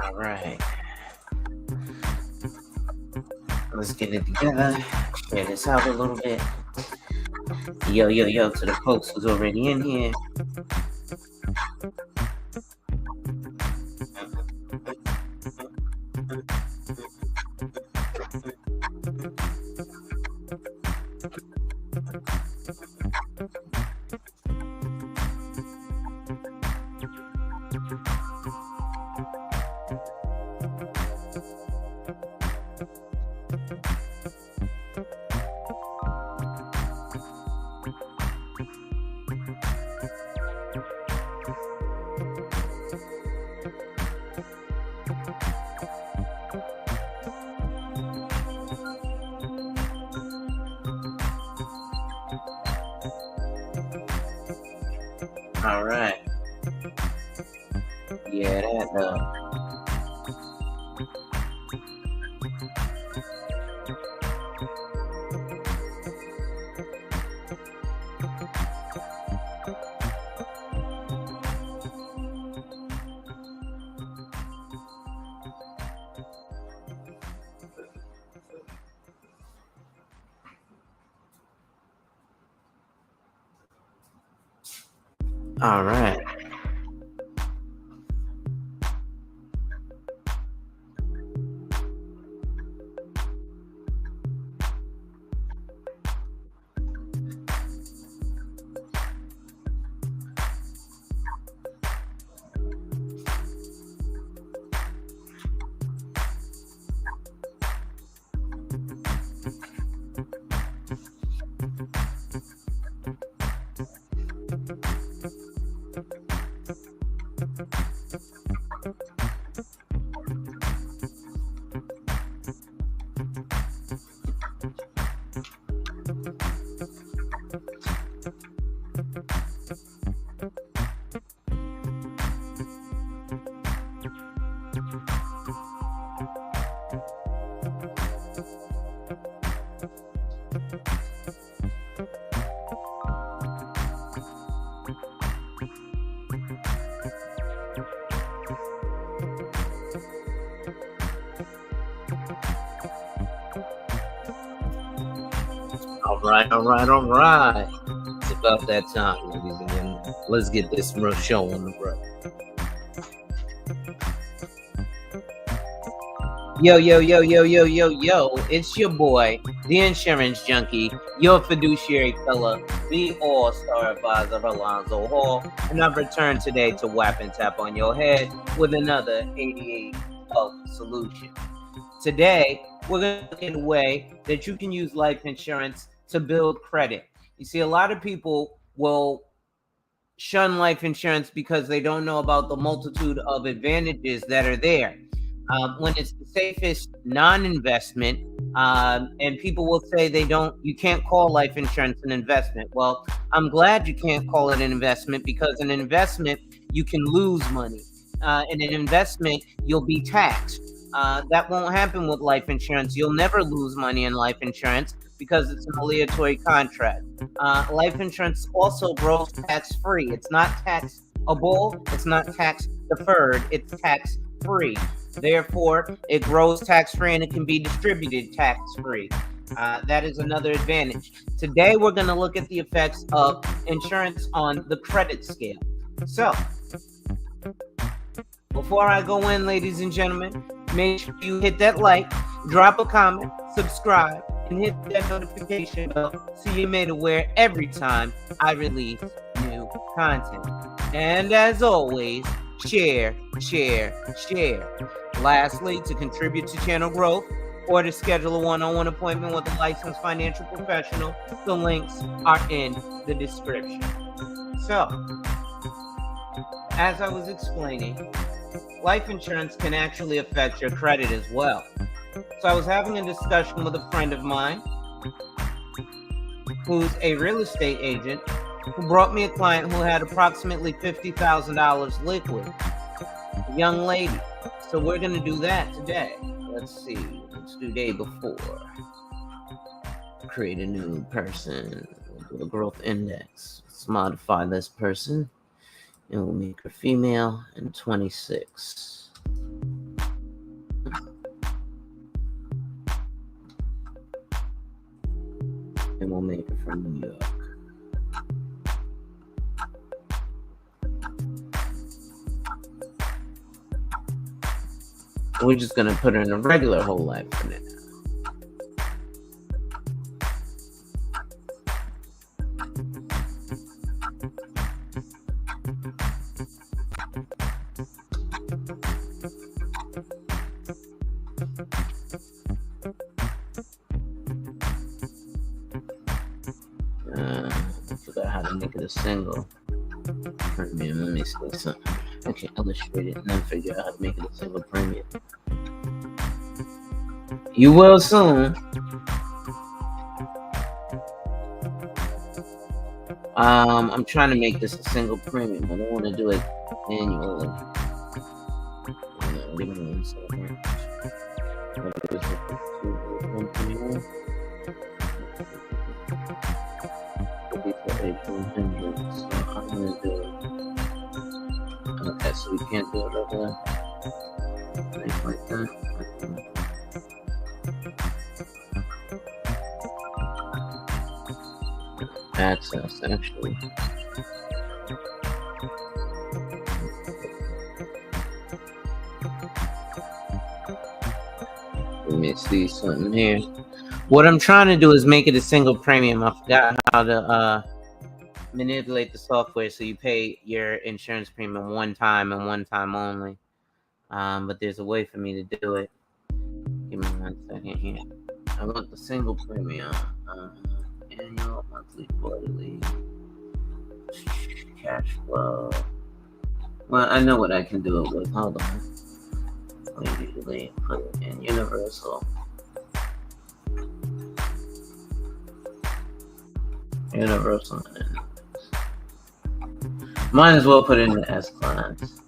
All right. Let's get it together. Share this out a little bit. Yo, yo, yo, to the folks who's already in here. All right. Yeah, that All right. All right. It's about that time, ladies and gentlemen. Let's get this show on the road. Yo, yo, yo, yo, yo, yo, yo. It's your boy, the insurance junkie, your fiduciary killer, the all-star advisor, Alonzo Hall. And I've returned today to whap and tap on your head with another 88 Health solution. Today, we're going to look at a way that you can use life insurance to build credit. You see, a lot of people will shun life insurance because they don't know about the multitude of advantages that are there. When it's the safest non-investment, and people will say you can't call life insurance an investment. Well, I'm glad you can't call it an investment, because an investment, you can lose money. In an investment, you'll be taxed. That won't happen with life insurance. You'll never lose money in life insurance because it's an obligatory contract. Life insurance also grows tax-free. It's not taxed It's not tax deferred, it's tax free. Therefore, it grows tax free and it can be distributed tax free. That is another advantage. Today, we're going to look at the effects of insurance on the credit scale. So, before I go in, ladies and gentlemen, make sure you hit that like, drop a comment, subscribe, and hit that notification bell so you're made aware every time I release new content. And as always, share, share, share. Lastly, to contribute to channel growth or to schedule a one-on-one appointment with a licensed financial professional, the links are in the description. So, as I was explaining, life insurance can actually affect your credit as well. So I was having a discussion with a friend of mine who's a real estate agent who brought me a client who had approximately $50,000 liquid, a young lady. So we're going to do that today. Let's see. Let's do day before. Create a new person. We'll do a growth index. Let's modify this person. And we'll make her female and 26. And we'll make her from New York. We're just going to put her in a regular whole life for now. I forgot how to make it a single premium. Let me see something. I can illustrate it and then figure out how to make it a single premium. You will soon. I'm trying to make this a single premium. I don't want to do it annually. Give me 1 second. What is it? 121. So I'm gonna do it. Okay, so we can't do it over like that. Access actually. Let me see something here. What I'm trying to do is make it a single premium. I forgot how to manipulate the software so you pay your insurance premium one time and one time only. But there's a way for me to do it. Give me 1 second here. I want the single premium. Annual, monthly, quarterly, cash flow. Well, I know what I can do it with. Hold on. I usually put it in universal. Universal. Might as well put it in the S class.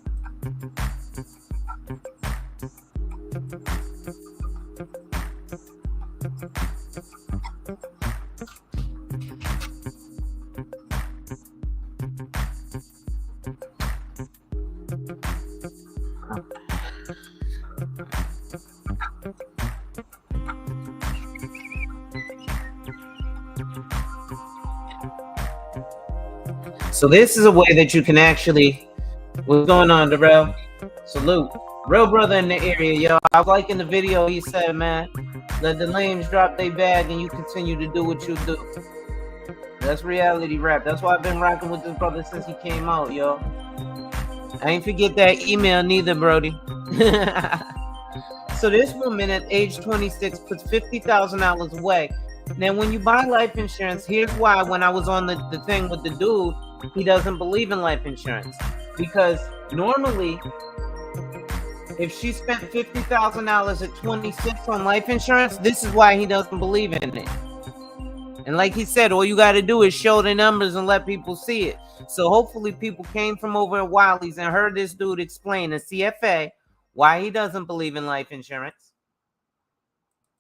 So this is a way that you can actually, what's going on, Darrell? Salute. Real brother in the area, yo. I was liking the video he said, man, let the lames drop their bag and you continue to do what you do. That's reality rap. That's why I've been rocking with this brother since he came out, yo. I ain't forget that email neither, Brody. So this woman at age 26 puts $50,000 away. Now, when you buy life insurance, here's why when I was on the thing with the dude, he doesn't believe in life insurance. Because normally, if she spent $50,000 at 26 on life insurance, this is why he doesn't believe in it. And like he said, all you got to do is show the numbers and let people see it. So hopefully people came from over at Wiley's and heard this dude explain to CFA why he doesn't believe in life insurance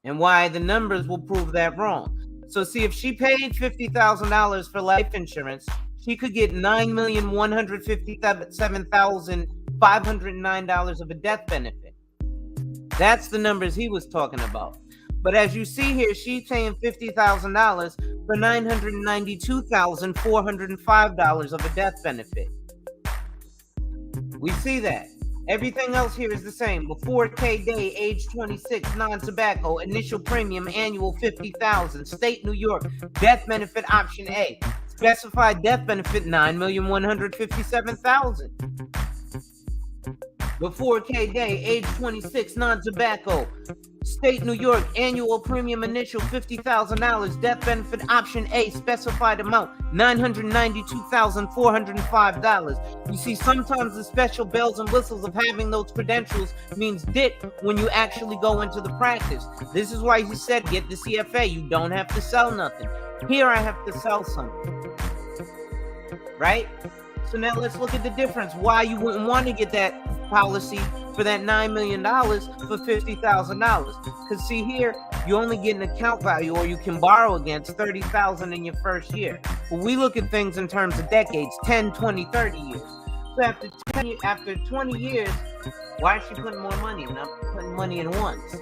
and why the numbers will prove that wrong. So see, if she paid $50,000 for life insurance, she could get $9,157,509 of a death benefit. That's the numbers he was talking about. But as you see here, she's paying $50,000 for $992,405 of a death benefit. We see that. Everything else here is the same. Before K Day, age 26, non-tobacco, initial premium, annual $50,000. State New York, death benefit option A. Specified death benefit $9,157,000. Before K Day, age 26, non-tobacco. State New York, annual premium initial $50,000. Death benefit option A, specified amount $992,405. You see, sometimes the special bells and whistles of having those credentials means dick when you actually go into the practice. This is why he said get the CFA. You don't have to sell nothing. Here I have to sell something. Right? So now let's look at the difference. Why you wouldn't want to get that policy for that $9 million for $50,000. Because see here, you only get an account value, or you can borrow against $30,000 in your first year. But we look at things in terms of decades, 10, 20, 30 years. So after 20 years, why is she putting more money in? Not putting money in once.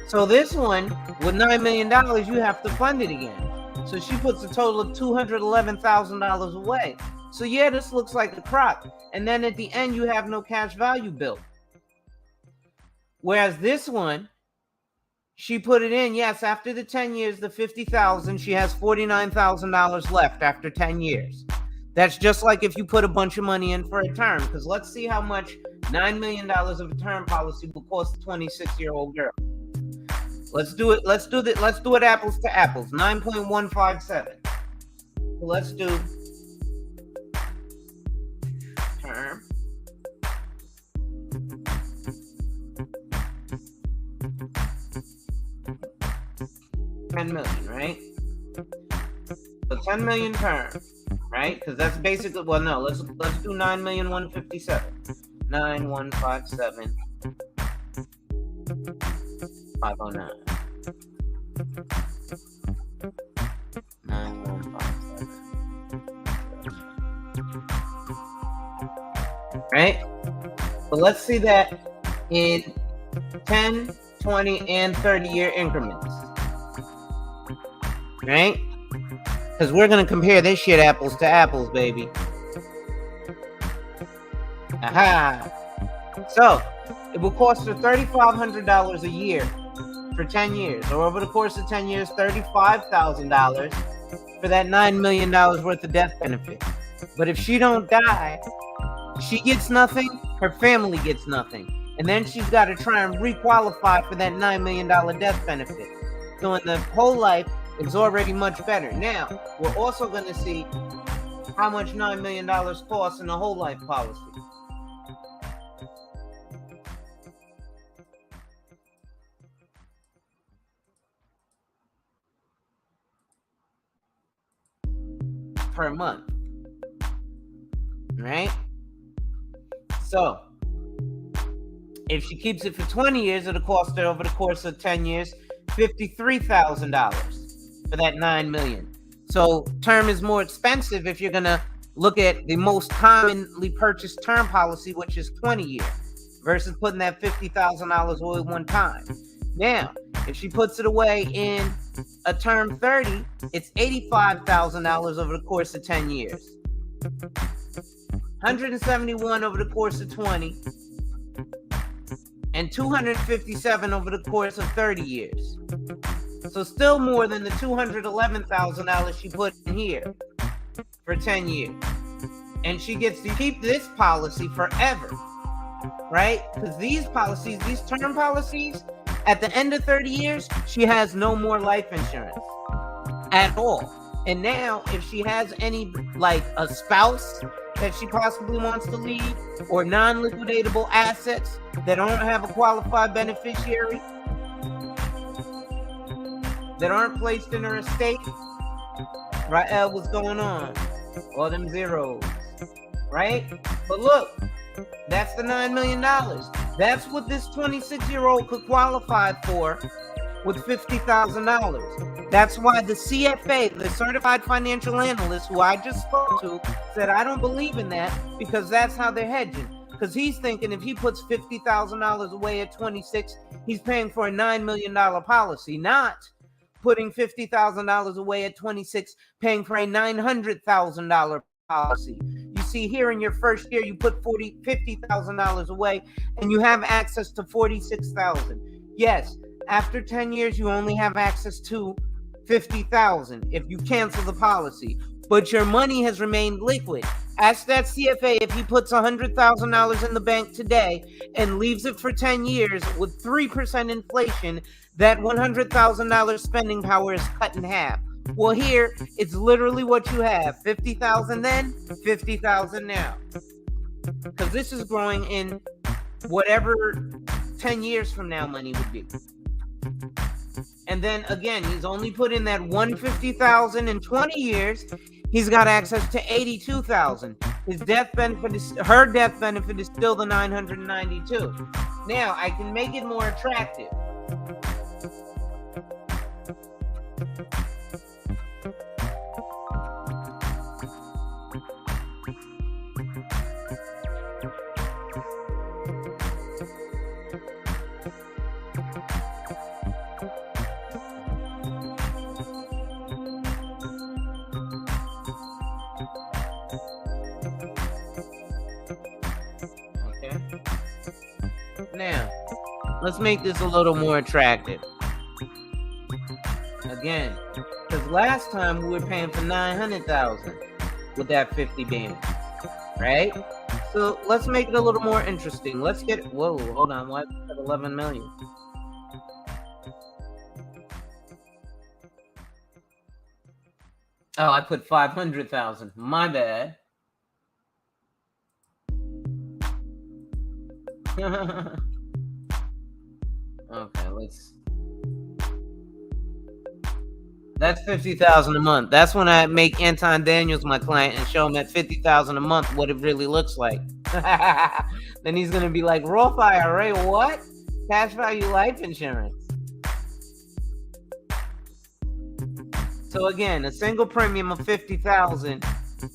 So this one, with $9 million, you have to fund it again. So she puts a total of $211,000 away. So yeah, this looks like a crock. And then at the end, you have no cash value built. Whereas this one, she put it in, yes, after the 10 years, the $50,000, she has $49,000 left after 10 years. That's just like if you put a bunch of money in for a term, because let's see how much $9 million of a term policy will cost a 26-year-old girl. Let's do it. Let's do it apples to apples. 9.157. So let's do term. $10 million, right? So 10 million term, right? Because that's basically, well, no, let's do 9,157. 9,157. 509. 9157. Right? So let's see that in 10, 20, and 30-year increments. Right? Because we're going to compare this shit apples to apples, baby. Aha! So, it will cost her $3,500 a year for 10 years, or over the course of 10 years, $35,000 for that $9 million worth of death benefit. But if she don't die, she gets nothing, her family gets nothing. And then she's got to try and requalify for that $9 million death benefit. So in the whole life, it's already much better. Now, we're also going to see how much $9 million costs in the whole life policy. Per month. Right? So, if she keeps it for 20 years, it'll cost her over the course of 10 years $53,000 for that $9 million. So term is more expensive if you're gonna look at the most commonly purchased term policy, which is 20 years, versus putting that $50,000 away one time. Now, if she puts it away in a term 30, it's $85,000 over the course of 10 years. 171 over the course of 20, and 257 over the course of 30 years. So still more than the $211,000 she put in here for 10 years. And she gets to keep this policy forever, right? Because these policies, these term policies, at the end of 30 years, she has no more life insurance at all. And now, if she has any, like a spouse that she possibly wants to leave, or non-liquidatable assets that don't have a qualified beneficiary, that aren't placed in her estate, right? What's going on? All them zeros, right? But look, that's the $9 million. That's what this 26-year-old could qualify for with $50,000. That's why the CFA, the Certified Financial Analyst, who I just spoke to, said I don't believe in that because that's how they're hedging. Because he's thinking if he puts $50,000 away at 26, he's paying for a $9 million policy, not putting $50,000 away at 26, paying for a $900,000 policy. You see here in your first year, you put $50,000 away and you have access to $46,000. Yes, after 10 years, you only have access to $50,000 if you cancel the policy, but your money has remained liquid. Ask that CFA if he puts $100,000 in the bank today and leaves it for 10 years with 3% inflation, that $100,000 spending power is cut in half. Well, here, it's literally what you have. $50,000 then, $50,000 now. Because this is growing in whatever 10 years from now money would be. And then again, he's only put in that $150,000 in 20 years. He's got access to $82,000. Her death benefit is still the $992. Now I can make it more attractive. Now, let's make this a little more attractive. Again, because last time we were paying for $900,000 with that 50 band, right? So let's make it a little more interesting. Let's get, whoa, hold on, why at 11 million? Oh, I put 500,000. My bad. Okay, that's $50,000 a month. That's when I make Anton Daniels my client and show him at $50,000 a month what it really looks like. Then he's gonna be like, Roth IRA, what? Cash value life insurance. So again, a single premium of $50,000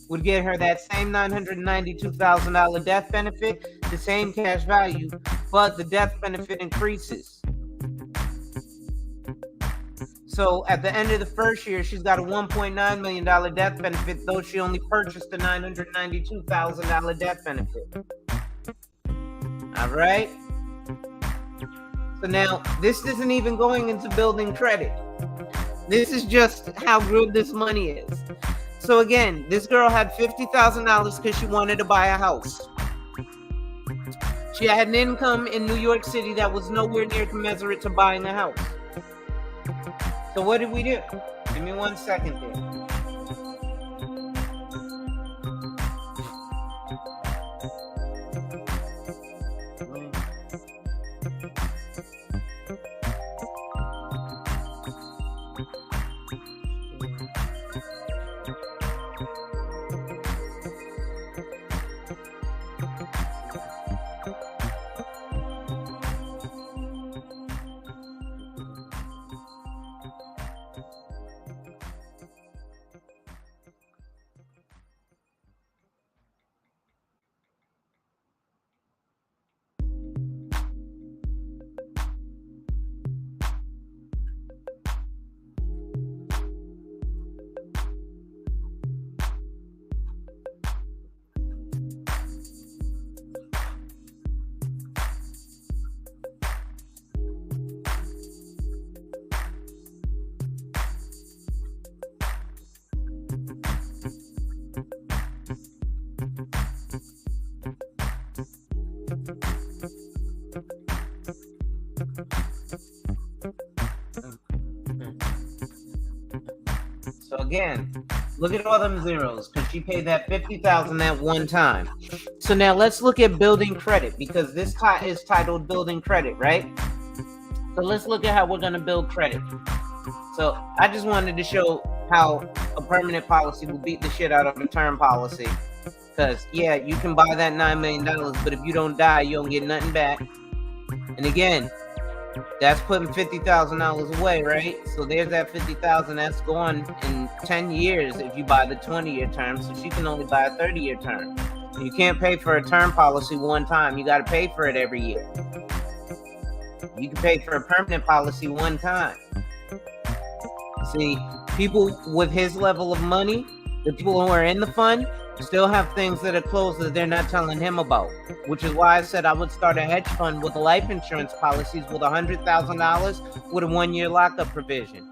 would get her that same $992,000 death benefit, the same cash value, but the death benefit increases. So at the end of the first year, she's got a $1.9 million death benefit, though she only purchased the $992,000 death benefit. All right? So now, this isn't even going into building credit. This is just how good this money is. So again, this girl had $50,000 because she wanted to buy a house. She had an income in New York City that was nowhere near commensurate to buying a house. So what did we do? Give me 1 second there. So again, look at all them zeros because she paid that $50,000 at one time. So now let's look at building credit because this is titled building credit, right? So let's look at how we're going to build credit. So I just wanted to show how a permanent policy will beat the shit out of a term policy. Because, yeah, you can buy that $9 million, but if you don't die, you don't get nothing back. And again, That's putting $50,000 away, right? So there's that $50,000 that's gone in 10 years if you buy the 20-year term. So she can only buy a 30-year term. You can't pay for a term policy one time. You got to pay for it every year. You can pay for a permanent policy one time. See, people with his level of money, the people who are in the fund, still have things that are closed that they're not telling him about, which is why I said I would start a hedge fund with life insurance policies with $100,000 with a 1-year lockup provision.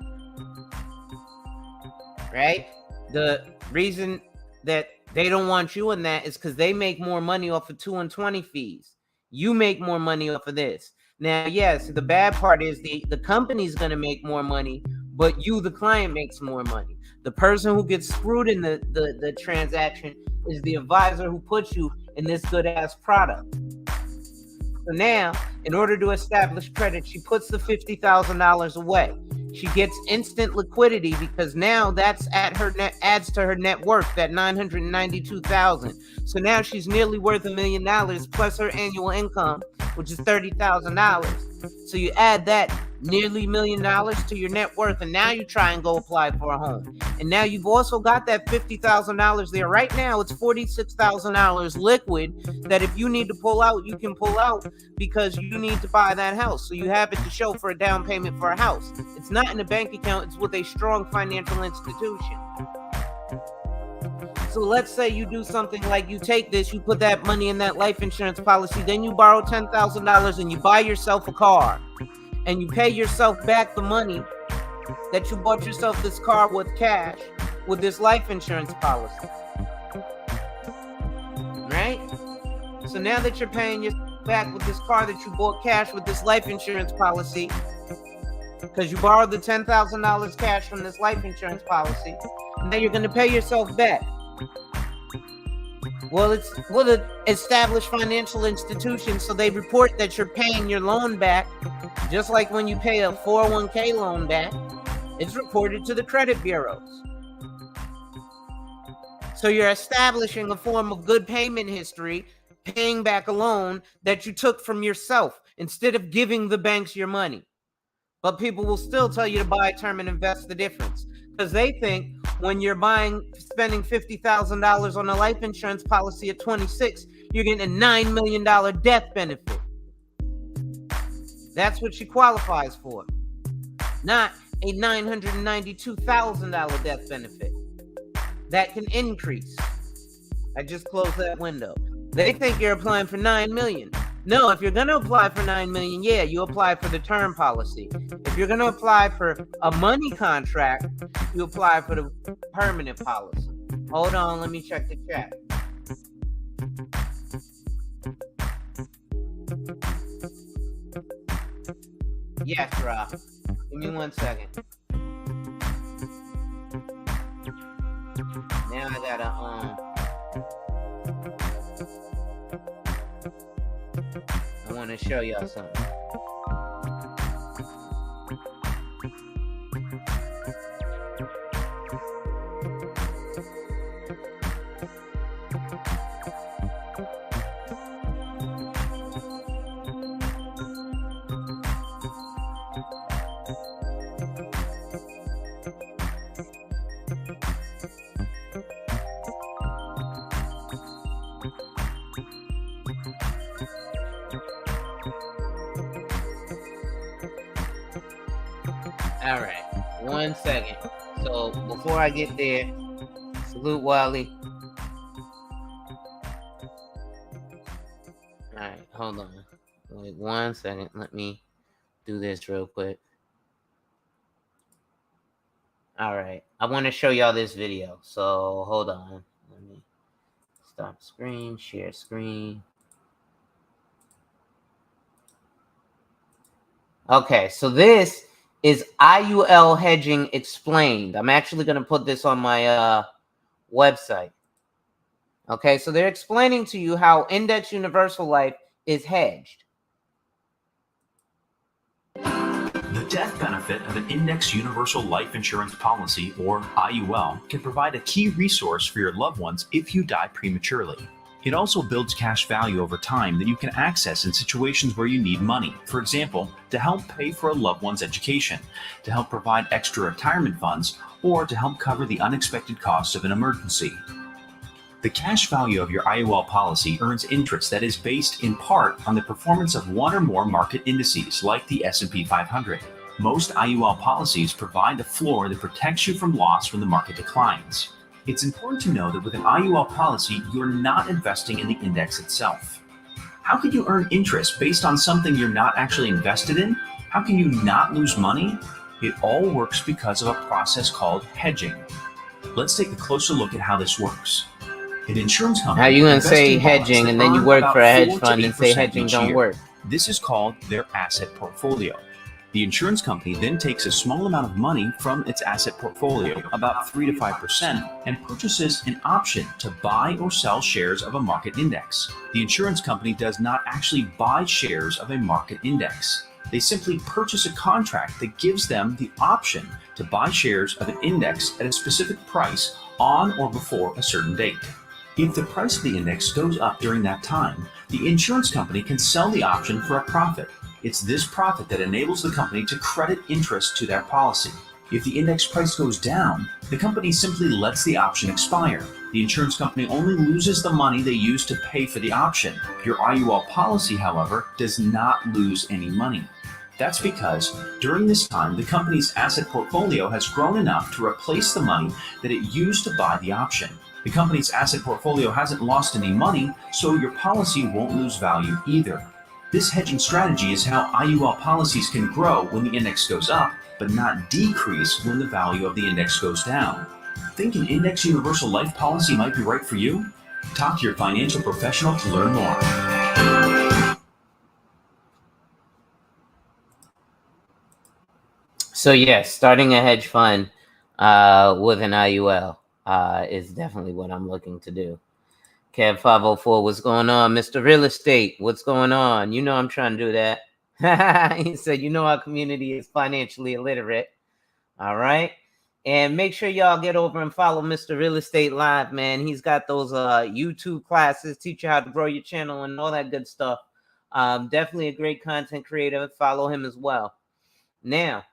Right? The reason that they don't want you in that is because they make more money off of 2 and 20 fees. You make more money off of this. Now, yes, the bad part is the company's going to make more money, but you, the client, makes more money. The person who gets screwed in the transaction is the advisor who puts you in this good-ass product. So now, in order to establish credit, she puts the $50,000 away. She gets instant liquidity because now that's at her net, adds to her net worth, that $992,000. So now she's nearly worth $1 million plus her annual income, which is $30,000. So you add that nearly $1 million to your net worth, and now you try and go apply for a home. And now you've also got that $50,000 there. Right now, it's $46,000 liquid that if you need to pull out, you can pull out because you need to buy that house. So you have it to show for a down payment for a house. It's not in a bank account. It's with a strong financial institution. So let's say you do something like you take this, you put that money in that life insurance policy, then you borrow $10,000 and you buy yourself a car and you pay yourself back the money that you bought yourself this car with cash with this life insurance policy. Right? So now that you're paying yourself back with this car that you bought cash with this life insurance policy, because you borrowed the $10,000 cash from this life insurance policy, now you're going to pay yourself back. Well, it's with an established financial institution, so they report that you're paying your loan back, just like when you pay a 401k loan back. It's reported to the credit bureaus. So you're establishing a form of good payment history, paying back a loan that you took from yourself instead of giving the banks your money. But people will still tell you to buy a term and invest the difference because they think when you're spending $50,000 on a life insurance policy at 26, you're getting a $9 million death benefit. That's what she qualifies for, not a $992,000 death benefit. That can increase. I just closed that window. They think you're applying for $9 million. No, if you're going to apply for $9 million, yeah, you apply for the term policy. If you're going to apply for a money contract, you apply for the permanent policy. Hold on, let me check the chat. Yes, Rob. Give me 1 second. Now I gotta I want to show y'all something. All right, 1 second. So before I get there, salute Wally. All right, hold on. Wait 1 second. Let me do this real quick. All right, I want to show y'all this video. So hold on. Let me stop screen, share screen. Okay, so this is Iul Hedging Explained. I'm actually going to put this on my website. Okay, so they're explaining to you how Index Universal Life is hedged. The death benefit of an Index Universal Life Insurance Policy, or IUL, can provide a key resource for your loved ones if you die prematurely. It also builds cash value over time that you can access in situations where you need money. For example, to help pay for a loved one's education, to help provide extra retirement funds, or to help cover the unexpected costs of an emergency. The cash value of your IUL policy earns interest that is based in part on the performance of one or more market indices like the S&P 500. Most IUL policies provide a floor that protects you from loss when the market declines. It's important to know that with an IUL policy, you're not investing in the index itself. How can you earn interest based on something you're not actually invested in? How can you not lose money? It all works because of a process called hedging. Let's take a closer look at how this works. An insurance company. How you gonna say hedging and then you work for a hedge fund and say hedging don't work? This is called their asset portfolio. The insurance company then takes a small amount of money from its asset portfolio, about 3 to 5%, and purchases an option to buy or sell shares of a market index. The insurance company does not actually buy shares of a market index. They simply purchase a contract that gives them the option to buy shares of an index at a specific price on or before a certain date. If the price of the index goes up during that time, the insurance company can sell the option for a profit. It's this profit that enables the company to credit interest to their policy. If the index price goes down, the company simply lets the option expire. The insurance company only loses the money they used to pay for the option. Your IUL policy, however, does not lose any money. That's because during this time, the company's asset portfolio has grown enough to replace the money that it used to buy the option. The company's asset portfolio hasn't lost any money, so your policy won't lose value either. This hedging strategy is how IUL policies can grow when the index goes up, but not decrease when the value of the index goes down. Think an index universal life policy might be right for you? Talk to your financial professional to learn more. So yes, starting a hedge fund with an IUL is definitely what I'm looking to do. Kev 504, what's going on? Mr. Real Estate, what's going on? You know I'm trying to do that. He said, you know our community is financially illiterate. All right. And make sure y'all get over and follow Mr. Real Estate Live, man. He's got those YouTube classes, teach you how to grow your channel and all that good stuff. Definitely a great content creator. Follow him as well. Now,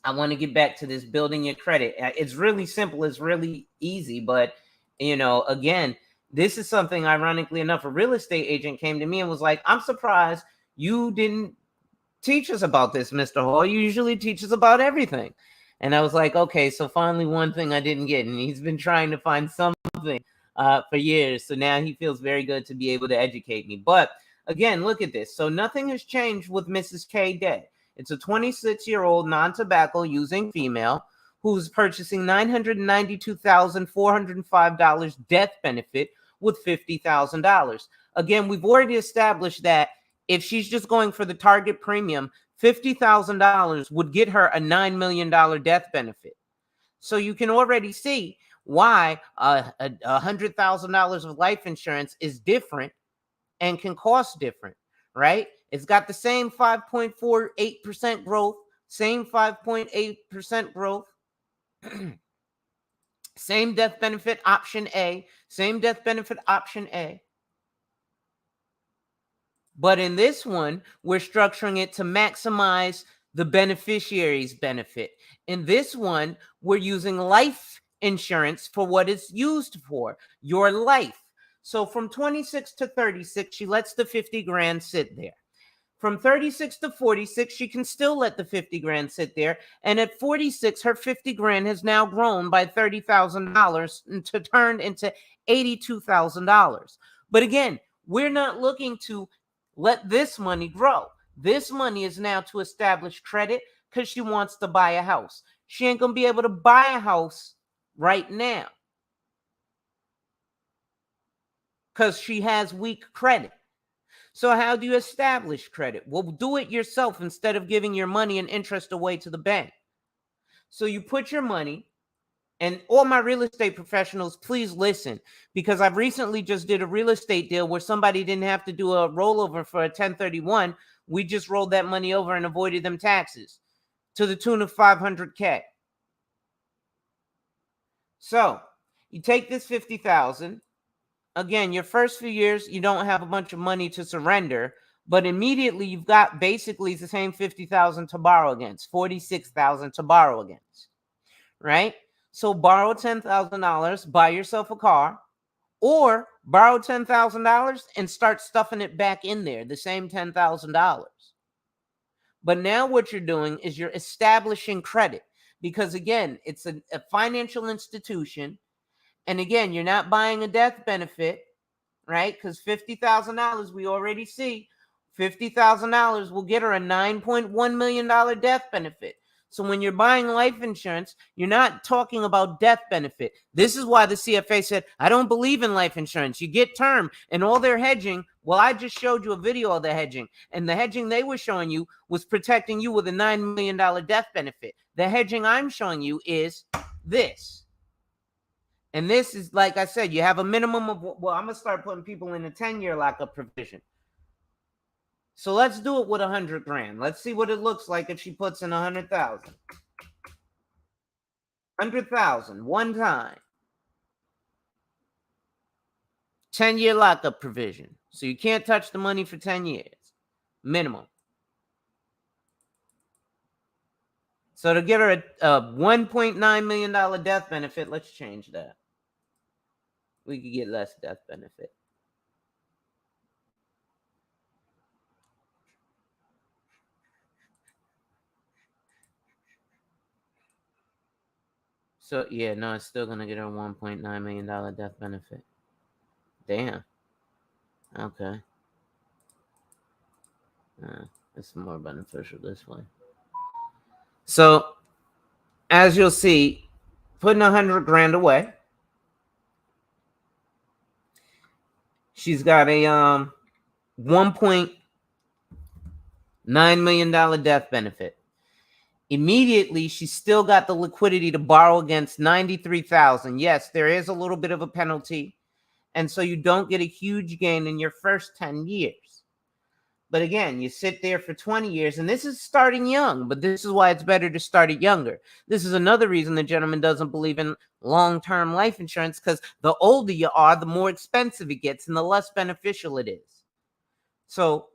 I want to get back to this building your credit. It's really simple. It's really easy. But, you know, again, this is something, ironically enough, a real estate agent came to me and was like, I'm surprised you didn't teach us about this, Mr. Hall. You usually teach us about everything. And I was like, okay, so finally one thing I didn't get. And he's been trying to find something for years. So now he feels very good to be able to educate me. But again, look at this. So nothing has changed with Mrs. K. Day. It's a 26-year-old non-tobacco using female who's purchasing $992,405 death benefit with $50,000. Again, we've already established that if she's just going for the target premium, $50,000 would get her a $9 million death benefit. So you can already see why $100,000 of life insurance is different and can cost different, right? It's got the same 5.48% growth, same 5.8% growth, same death benefit option A, same death benefit option A. But in this one, we're structuring it to maximize the beneficiary's benefit. In this one, we're using life insurance for what it's used for, your life. So from 26 to 36, she lets the 50 grand sit there. From 36 to 46, she can still let the 50 grand sit there. And at 46, her 50 grand has now grown by $30,000 to turn into $82,000. But again, we're not looking to let this money grow. This money is now to establish credit because she wants to buy a house. She ain't going to be able to buy a house right now because she has weak credit. So how do you establish credit? Well, do it yourself instead of giving your money and interest away to the bank. So you put your money, and all my real estate professionals, please listen, because I've recently just did a real estate deal where somebody didn't have to do a rollover for a 1031. We just rolled that money over and avoided them taxes to the tune of $500K. So you take this $50,000 again, your first few years, you don't have a bunch of money to surrender, but immediately you've got basically the same 50,000 to borrow against, 46,000 to borrow against, right? So borrow $10,000, buy yourself a car, or borrow $10,000 and start stuffing it back in there, the same $10,000. But now what you're doing is you're establishing credit because, again, it's a financial institution. And again, you're not buying a death benefit, right? Because $50,000, we already see $50,000 will get her a $9.1 million death benefit. So when you're buying life insurance, you're not talking about death benefit. This is why the CFA said, I don't believe in life insurance. You get term and all their hedging. Well, I just showed you a video of the hedging, and the hedging they were showing you was protecting you with a $9 million death benefit. The hedging I'm showing you is this. And this is, like I said, you have a minimum of, well, I'm going to start putting people in a 10-year lockup provision. So let's do it with 100 grand. Let's see what it looks like if she puts in 100,000. 100,000 one time. 10-year lockup provision. So you can't touch the money for 10 years. Minimum. So to get her a $1.9 million death benefit, let's change that. We could get less death benefit. So, yeah, no, it's still going to get her a $1.9 million death benefit. Damn. Okay. It's more beneficial this way. So, as you'll see, putting 100 grand away, she's got a $1.9 million death benefit. Immediately, she's still got the liquidity to borrow against 93,000. Yes, there is a little bit of a penalty, and so you don't get a huge gain in your first 10 years. But again, you sit there for 20 years, and this is starting young, but this is why it's better to start it younger. This is another reason the gentleman doesn't believe in long-term life insurance, because the older you are, the more expensive it gets and the less beneficial it is. So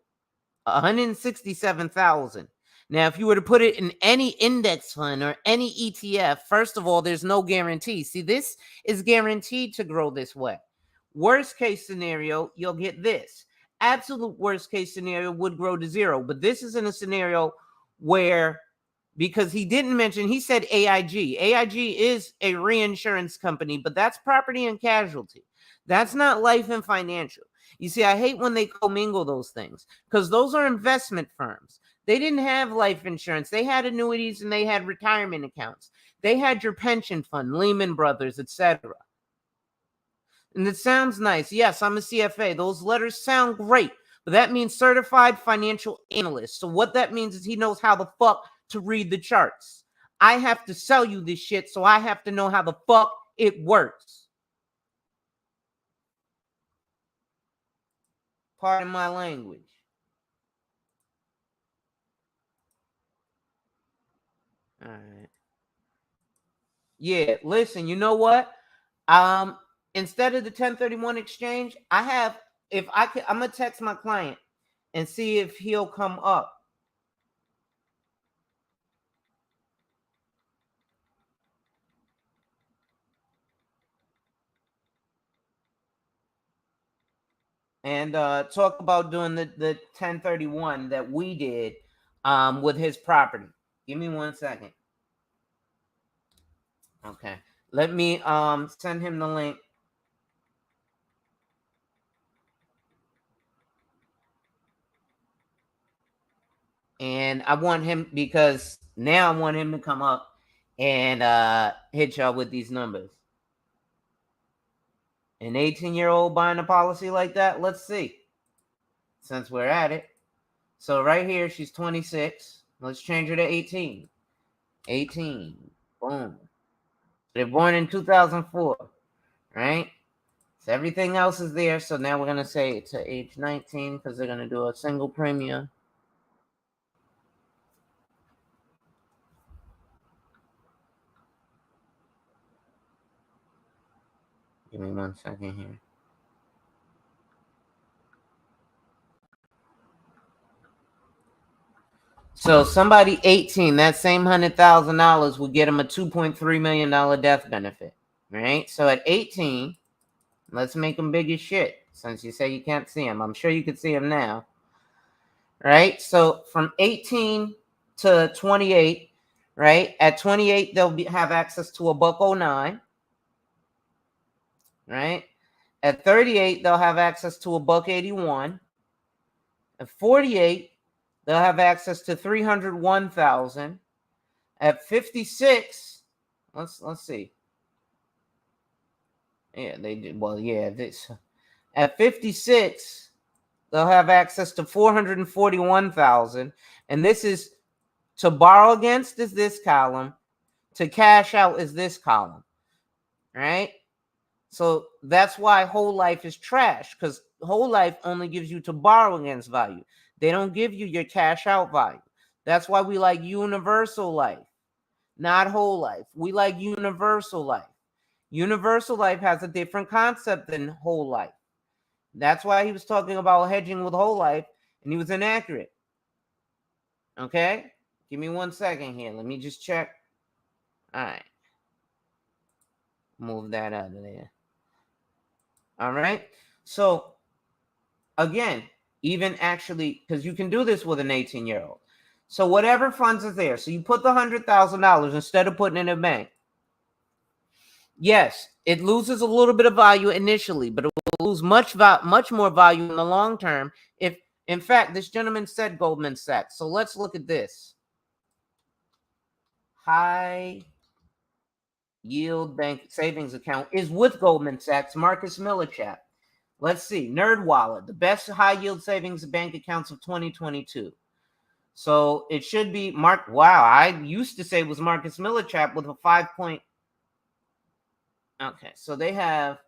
167,000. Now, if you were to put it in any index fund or any ETF, first of all, there's no guarantee. See, this is guaranteed to grow this way. Worst case scenario, you'll get this. Absolute worst case scenario would grow to zero. But this is in a scenario where, because he didn't mention, he said AIG. AIG is a reinsurance company, but that's property and casualty. That's not life and financial. You see, I hate when they commingle those things because those are investment firms. They didn't have life insurance. They had annuities and they had retirement accounts. They had your pension fund, Lehman Brothers, etc. And it sounds nice. Yes, I'm a CFA. Those letters sound great, but that means certified financial analyst. So what that means is he knows how the fuck to read the charts. I have to sell you this shit, so I have to know how the fuck it works. Pardon my language. All right. Yeah, listen, you know what? Instead of the 1031 exchange, I have, if I could, I'm gonna text my client and see if he'll come up. And talk about doing the 1031 that we did with his property. Give me 1 second. Okay. Let me send him the link. And I want him, because now I want him to come up and hit y'all with these numbers. An 18-year-old buying a policy like that? Let's see. Since we're at it. So right here, she's 26. Let's change her to 18. 18. Boom. They're born in 2004. Right? So everything else is there. So now we're going to say to age 19 because they're going to do a single premium. Give me 1 second here. So somebody 18, that same $100,000 would get them a $2.3 million death benefit, right? So at 18, let's make them big as shit. Since you say you can't see them, I'm sure you could see them now, right? So from 18 to 28, right? At 28, they'll have access to a $1.09, right? At 38, they'll have access to a $1.81. At 48, they'll have access to 301,000. At 56, let's see. Yeah, they did. Well, yeah, this. At 56, they'll have access to 441,000, and this is to borrow against is this column, to cash out is this column, right? So that's why whole life is trash, because whole life only gives you to borrow against value. They don't give you your cash out value. That's why we like universal life, not whole life. We like universal life. Universal life has a different concept than whole life. That's why he was talking about hedging with whole life, and he was inaccurate. Okay? Give me 1 second here. Let me just check. All right. Move that out of there. All right? So, again, even actually, because you can do this with an 18-year-old. So whatever funds is there. So you put the $100,000 instead of putting it in a bank. Yes, it loses a little bit of value initially, but it will lose much more value in the long term. If, in fact, this gentleman said Goldman Sachs. So let's look at this. High yield bank savings account is with Goldman Sachs, Marcus Millichap. Let's see. NerdWallet, the best high yield savings bank accounts of 2022. So it should be Mark. Wow, I used to say it was Marcus Millichap with a 5 Okay, so they have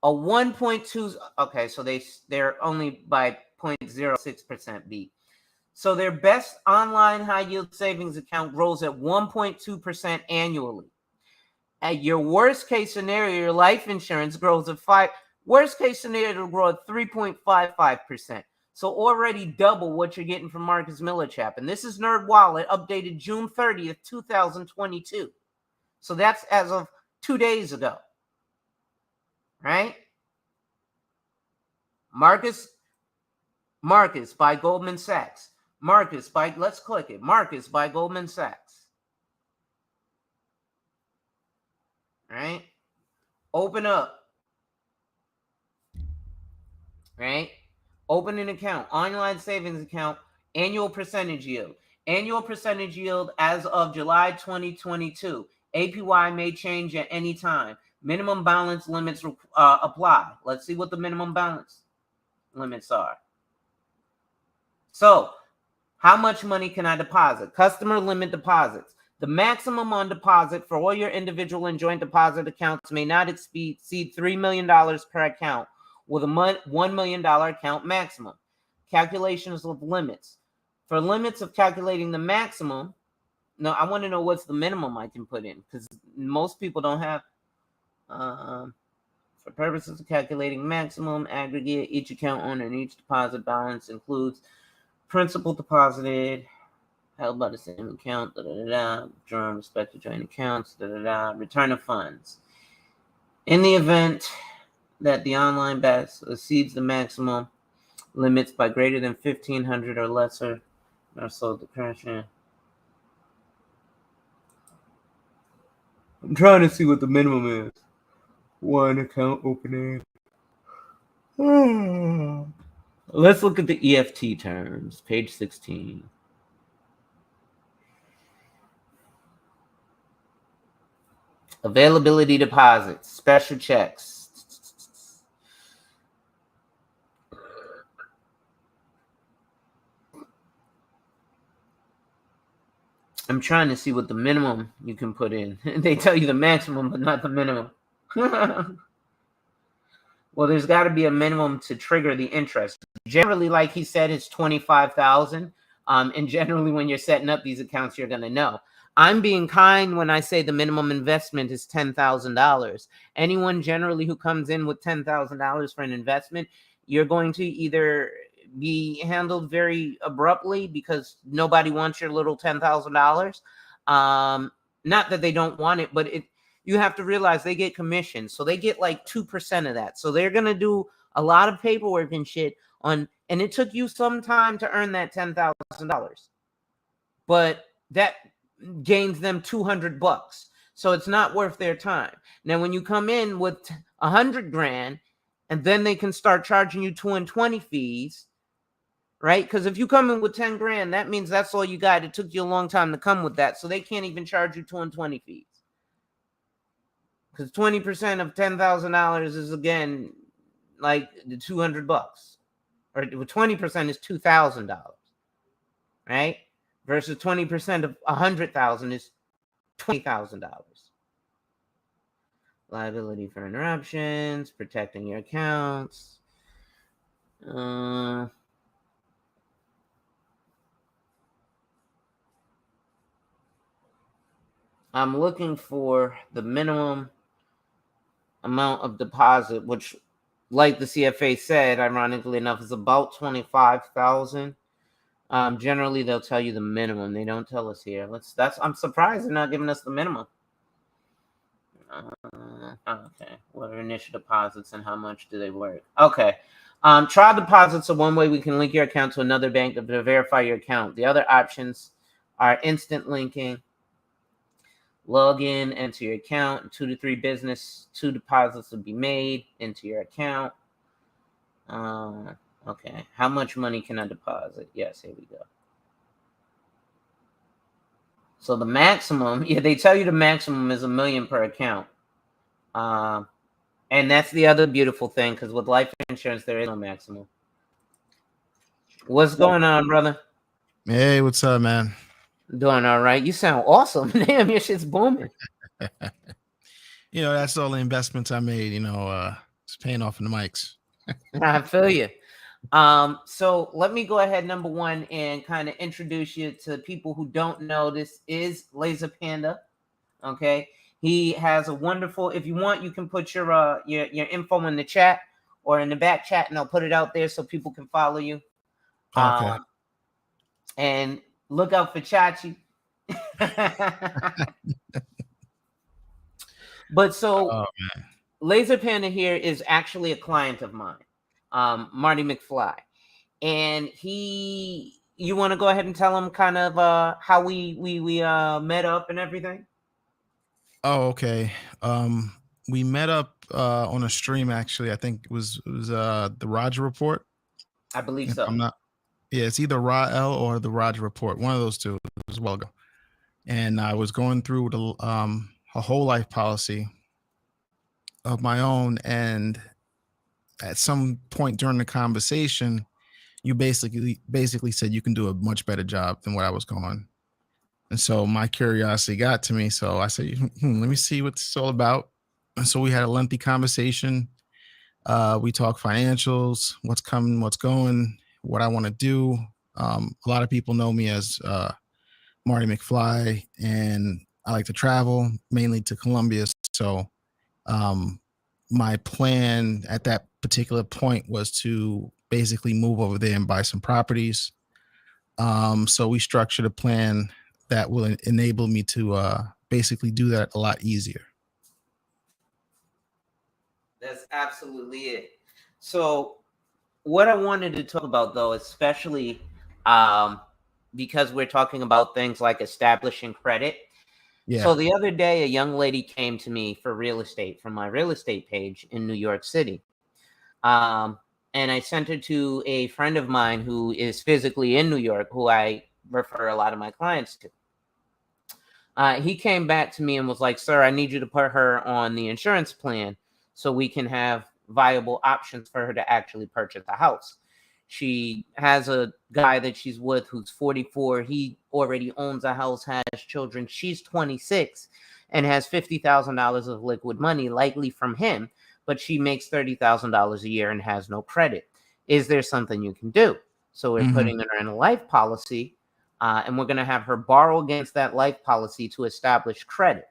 a 1.2. Okay, so they're only by 0.06% beat. So their best online high yield savings account grows at 1.2% annually. At your worst case scenario, your life insurance grows at 5. Worst case scenario, it'll grow at 3.55%. So already double what you're getting from Marcus Millichap. And this is NerdWallet, updated June 30th, 2022. So that's as of 2 days ago. Right? Marcus by Goldman Sachs. Let's click it. Marcus by Goldman Sachs. Right? Open up. Right? Open an account, online savings account, annual percentage yield. Annual percentage yield as of July 2022. APY may change at any time. Minimum balance limits apply. Let's see what the minimum balance limits are. So, how much money can I deposit? Customer limit deposits. The maximum on deposit for all your individual and joint deposit accounts may not exceed $3 million per account, with a $1 million account maximum. Calculations of limits. For limits of calculating the maximum, no, I want to know what's the minimum I can put in, because most people don't have. For purposes of calculating maximum aggregate, each account owner and each deposit balance includes principal deposited, held by the same account, withdrawn respective joint accounts, return of funds. In the event that the online balance exceeds the maximum limits by greater than 1,500 or lesser, or so the correction. I'm trying to see what the minimum is. One account opening. Let's look at the EFT terms, page 16. Availability deposits, special checks. I'm trying to see what the minimum you can put in. They tell you the maximum, but not the minimum. Well, there's got to be a minimum to trigger the interest. Generally, like he said, it's $25,000. And generally, when you're setting up these accounts, you're going to know. I'm being kind when I say the minimum investment is $10,000. Anyone generally who comes in with $10,000 for an investment, you're going to either be handled very abruptly because nobody wants your little $10,000. Not that they don't want it, but you have to realize they get commissions, so they get like 2% of that. So they're gonna do a lot of paperwork and shit and it took you some time to earn that $10,000, but that gains them $200. So it's not worth their time. Now, when you come in with 100 grand, and then they can start charging you 2 and 20 fees, right? Because if you come in with 10 grand, that means that's all you got. It took you a long time to come with that. So they can't even charge you 2 and 20 fees. Because 20% of $10,000 is, again, like the $200. Or 20% is $2,000, right? Versus 20% of 100,000 is $20,000. Liability for interruptions, protecting your accounts. I'm looking for the minimum amount of deposit, which, like the CFA said, ironically enough, is about $25,000. Generally, they'll tell you the minimum. They don't tell us here. I'm surprised they're not giving us the minimum. Okay. What are initial deposits and how much do they work? Okay. Trial deposits are one way we can link your account to another bank to verify your account. The other options are instant linking. Log in, enter your account. In 2 to 3 business, 2 deposits will be made into your account. Okay. How much money can I deposit? Yes, here we go. So the maximum, they tell you the maximum is $1 million per account. And that's the other beautiful thing, because with life insurance, there is no maximum. What's going on, brother? Hey, what's up, man? Doing all right. You sound awesome. Damn, your shit's booming. That's all the investments I made, it's paying off in the mics. I feel you. So let me go ahead, number one, and kind of introduce you to people who don't know. This is Laser Panda. Okay. He has a wonderful, if you want, you can put your info in the chat or in the back chat, and I'll put it out there so people can follow you. Okay. And look out for Chachi. But so Laser Panda here is actually a client of mine, Marty McFly. And you want to go ahead and tell him kind of how we met up and everything? Oh, okay. We met up on a stream, actually. I think it was the Roger Report. I believe so. It's either Rael or the Roger Report. One of those two. It was a while ago. And I was going through a whole life policy of my own, and at some point during the conversation, you basically said you can do a much better job than what I was going. And so my curiosity got to me. So I said, let me see what it's all about. And so we had a lengthy conversation. We talked financials, what's coming, what's going, what I want to do. A lot of people know me as Marty McFly, and I like to travel, mainly to Colombia. So my plan at that particular point was to basically move over there and buy some properties. So we structured a plan that will enable me to basically do that a lot easier. That's absolutely it. So what I wanted to talk about, though, especially because we're talking about things like establishing credit. Yeah. So the other day, a young lady came to me for real estate from my real estate page in New York City. And I sent her to a friend of mine who is physically in New York, who I refer a lot of my clients to. He came back to me and was like, sir, I need you to put her on the insurance plan so we can have viable options for her to actually purchase a house. She has a guy that she's with who's 44. He already owns a house, has children. She's 26 and has $50,000 of liquid money, likely from him, but she makes $30,000 a year and has no credit. Is there something you can do? So we're putting her in a life policy, and we're going to have her borrow against that life policy to establish credit.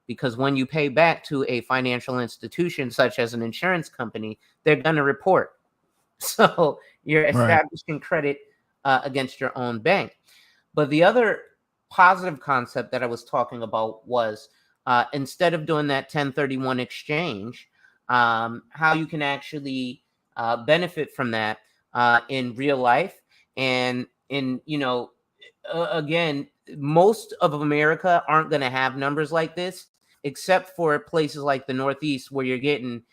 Because when you pay back to a financial institution, such as an insurance company, they're going to report. So You're Right. establishing credit against your own bank. But the other positive concept that I was talking about was instead of doing that 1031 exchange, how you can actually benefit from that in real life. And in, again, most of America aren't going to have numbers like this, except for places like the Northeast where you're getting,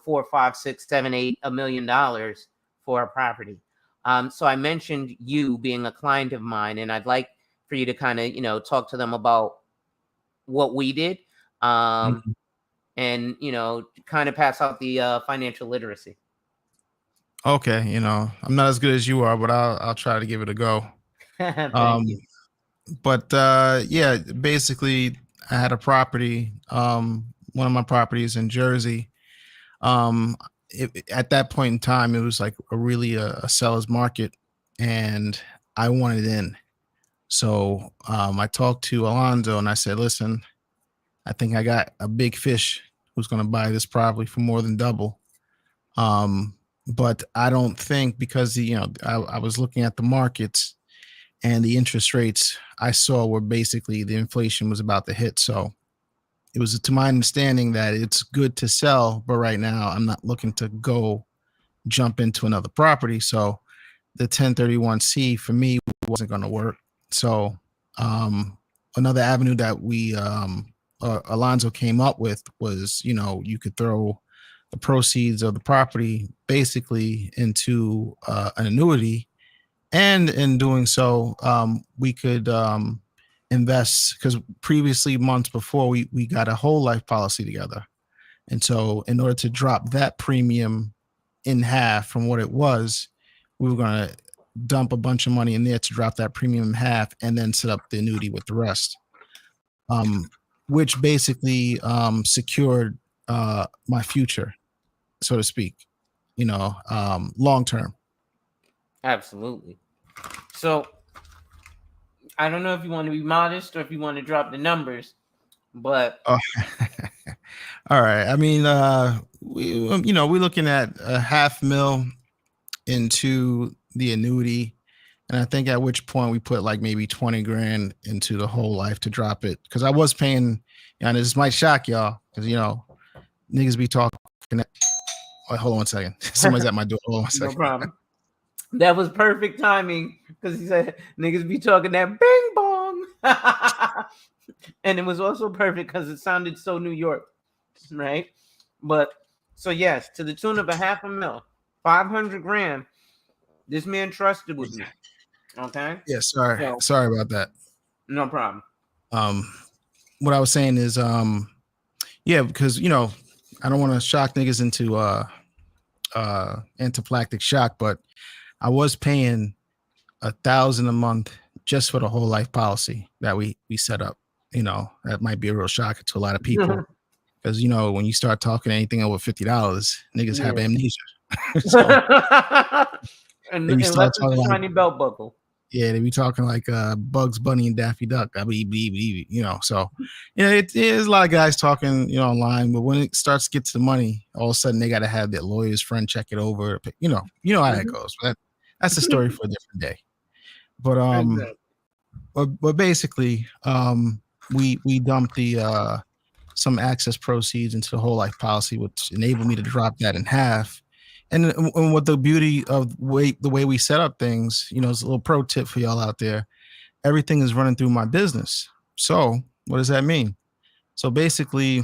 4, 5, 6, 7, 8, $1 million for a property. So I mentioned you being a client of mine, and I'd like for you to kind of, talk to them about what we did, Mhm. and, kind of pass out the financial literacy. Okay, I'm not as good as you are, but I'll try to give it a go. Thank Um, you. but yeah, basically, I had a property, one of my properties in Jersey. Um, at that point in time, it was like a seller's market, and I wanted in. So I talked to Alonzo and I said, "Listen, I think I got a big fish who's going to buy this property for more than double." Um, but I don't think because I was looking at the markets and the interest rates I saw were basically the inflation was about to hit. So it was to my understanding that it's good to sell, but right now I'm not looking to go jump into another property. So the 1031C for me wasn't going to work. So another avenue that we Alonzo came up with was, you could throw the proceeds of the property basically into an annuity, and in doing so, we could invest because previously months before we got a whole life policy together, and so in order to drop that premium in half from what it was, we were going to dump a bunch of money in there to drop that premium in half and then set up the annuity with the rest, which basically secured my future, so to speak, long term. Absolutely. So I don't know if you want to be modest or if you want to drop the numbers, but Oh. All right. I mean, we're looking at a half mil into the annuity. And I think at which point we put like maybe 20 grand into the whole life to drop it. Cause I was paying, and this might shock y'all, because, niggas be talking. Wait, hold on one second. Somebody's at my door. Hold on one no second. problem. That was perfect timing because he said niggas be talking that bing bong. And it was also perfect because it sounded so New York, right? But so yes, to the tune of a half a mil, 500 grand, this man trusted with me. Okay. Yeah, sorry. So Sorry about that. no problem. What I was saying is, yeah, because I don't want to shock niggas into anaphylactic shock, but I was paying $1,000 a month just for the whole life policy that we set up. That might be a real shocker to a lot of people because when you start talking anything over $50, niggas have Yeah. amnesia. So and they be start unless it's talking a like, shiny belt buckle. yeah, they be talking like Bugs Bunny and Daffy Duck. I mean, so it is a lot of guys talking, online, but when it starts to get to the money, all of a sudden they got to have their lawyer's friend check it over. How that goes. But that's a story for a different day. But Exactly. but basically, we dumped the some access proceeds into the whole life policy, which enabled me to drop that in half. And what the beauty of the way we set up things, is a little pro tip for y'all out there. Everything is running through my business. So what does that mean? So basically,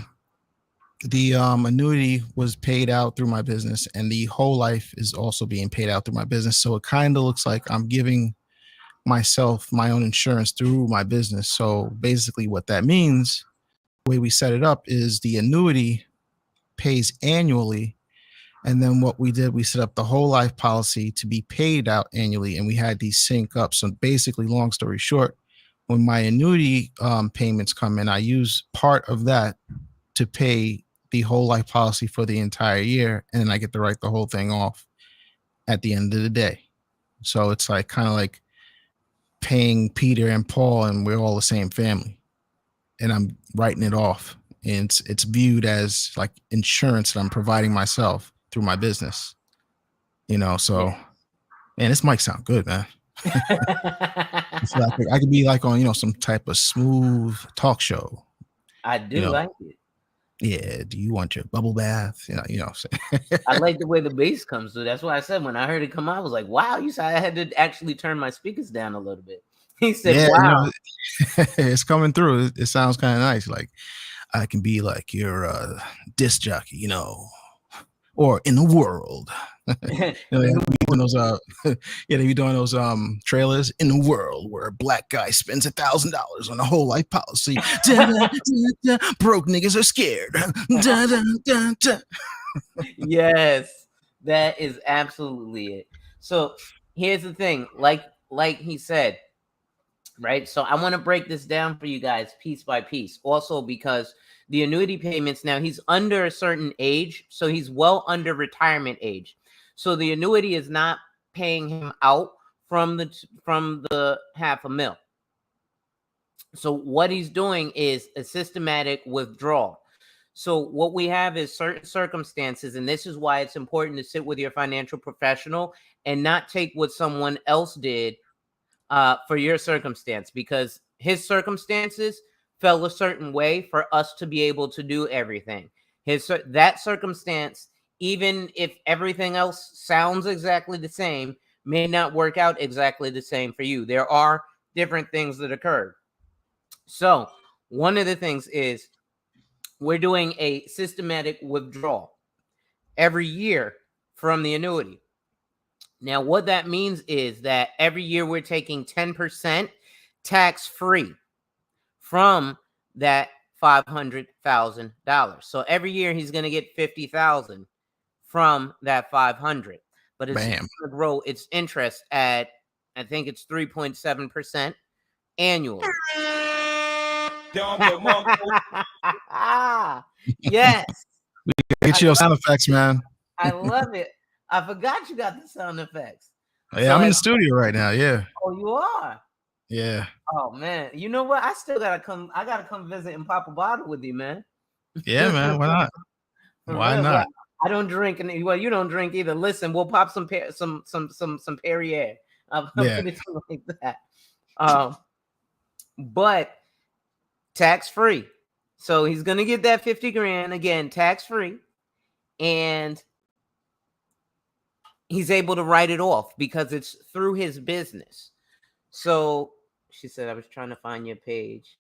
the annuity was paid out through my business, and the whole life is also being paid out through my business. So it kind of looks like I'm giving myself my own insurance through my business. So basically, what that means, the way we set it up, is the annuity pays annually. And then what we did, we set up the whole life policy to be paid out annually, and we had these sync up. So basically, long story short, when my annuity payments come in, I use part of that to pay the whole life policy for the entire year, and then I get to write the whole thing off at the end of the day. So it's like kind of like paying Peter and Paul, and we're all the same family, and I'm writing it off, and it's viewed as like insurance that I'm providing myself through my business. So Yeah. Man, this mic sound good, man. I could be like on, some type of smooth talk show. I do like it. Yeah. Do you want your bubble bath? I like the way the bass comes through. That's why I said when I heard it come out, I was like, wow, you said I had to actually turn my speakers down a little bit. He said, Yeah, wow. it's coming through. It sounds kind of nice. Like I can be like your disc jockey, or in the world. They be doing those they be doing those trailers in the world where a black guy spends $1,000 on a whole life policy. Broke niggas are scared. Yes, that is absolutely it. So here's the thing, like he said, right? So I want to break this down for you guys piece by piece. Also, because the annuity payments now, he's under a certain age, so he's well under retirement age. So the annuity is not paying him out from the $500,000. So what he's doing is a systematic withdrawal. So what we have is certain circumstances, and this is why it's important to sit with your financial professional and not take what someone else did for your circumstance, because his circumstances fell a certain way for us to be able to do everything. That circumstance, even if everything else sounds exactly the same, may not work out exactly the same for you. There are different things that occurred. So one of the things is we're doing a systematic withdrawal every year from the annuity. Now, what that means is that every year we're taking 10% tax-free from that $500,000. So every year he's going to get $50,000 from that 500, but it's going to grow its interest at, I think it's 3.7% annually. Yes. Get your sound effects, man. I love it. I forgot you got the sound effects. Yeah, so I'm in the studio right now. Yeah. Oh, you are? Yeah. Oh man. You know what? I still gotta come. I gotta come visit and pop a bottle with you, man. Yeah, man. Why not? Why not? Well, I don't drink, and well, you don't drink either. Listen, we'll pop some Perrier. I'll put it like that. But tax free. So he's gonna get that 50 grand again, tax free, and he's able to write it off because it's through his business. So she said, I was trying to find your page.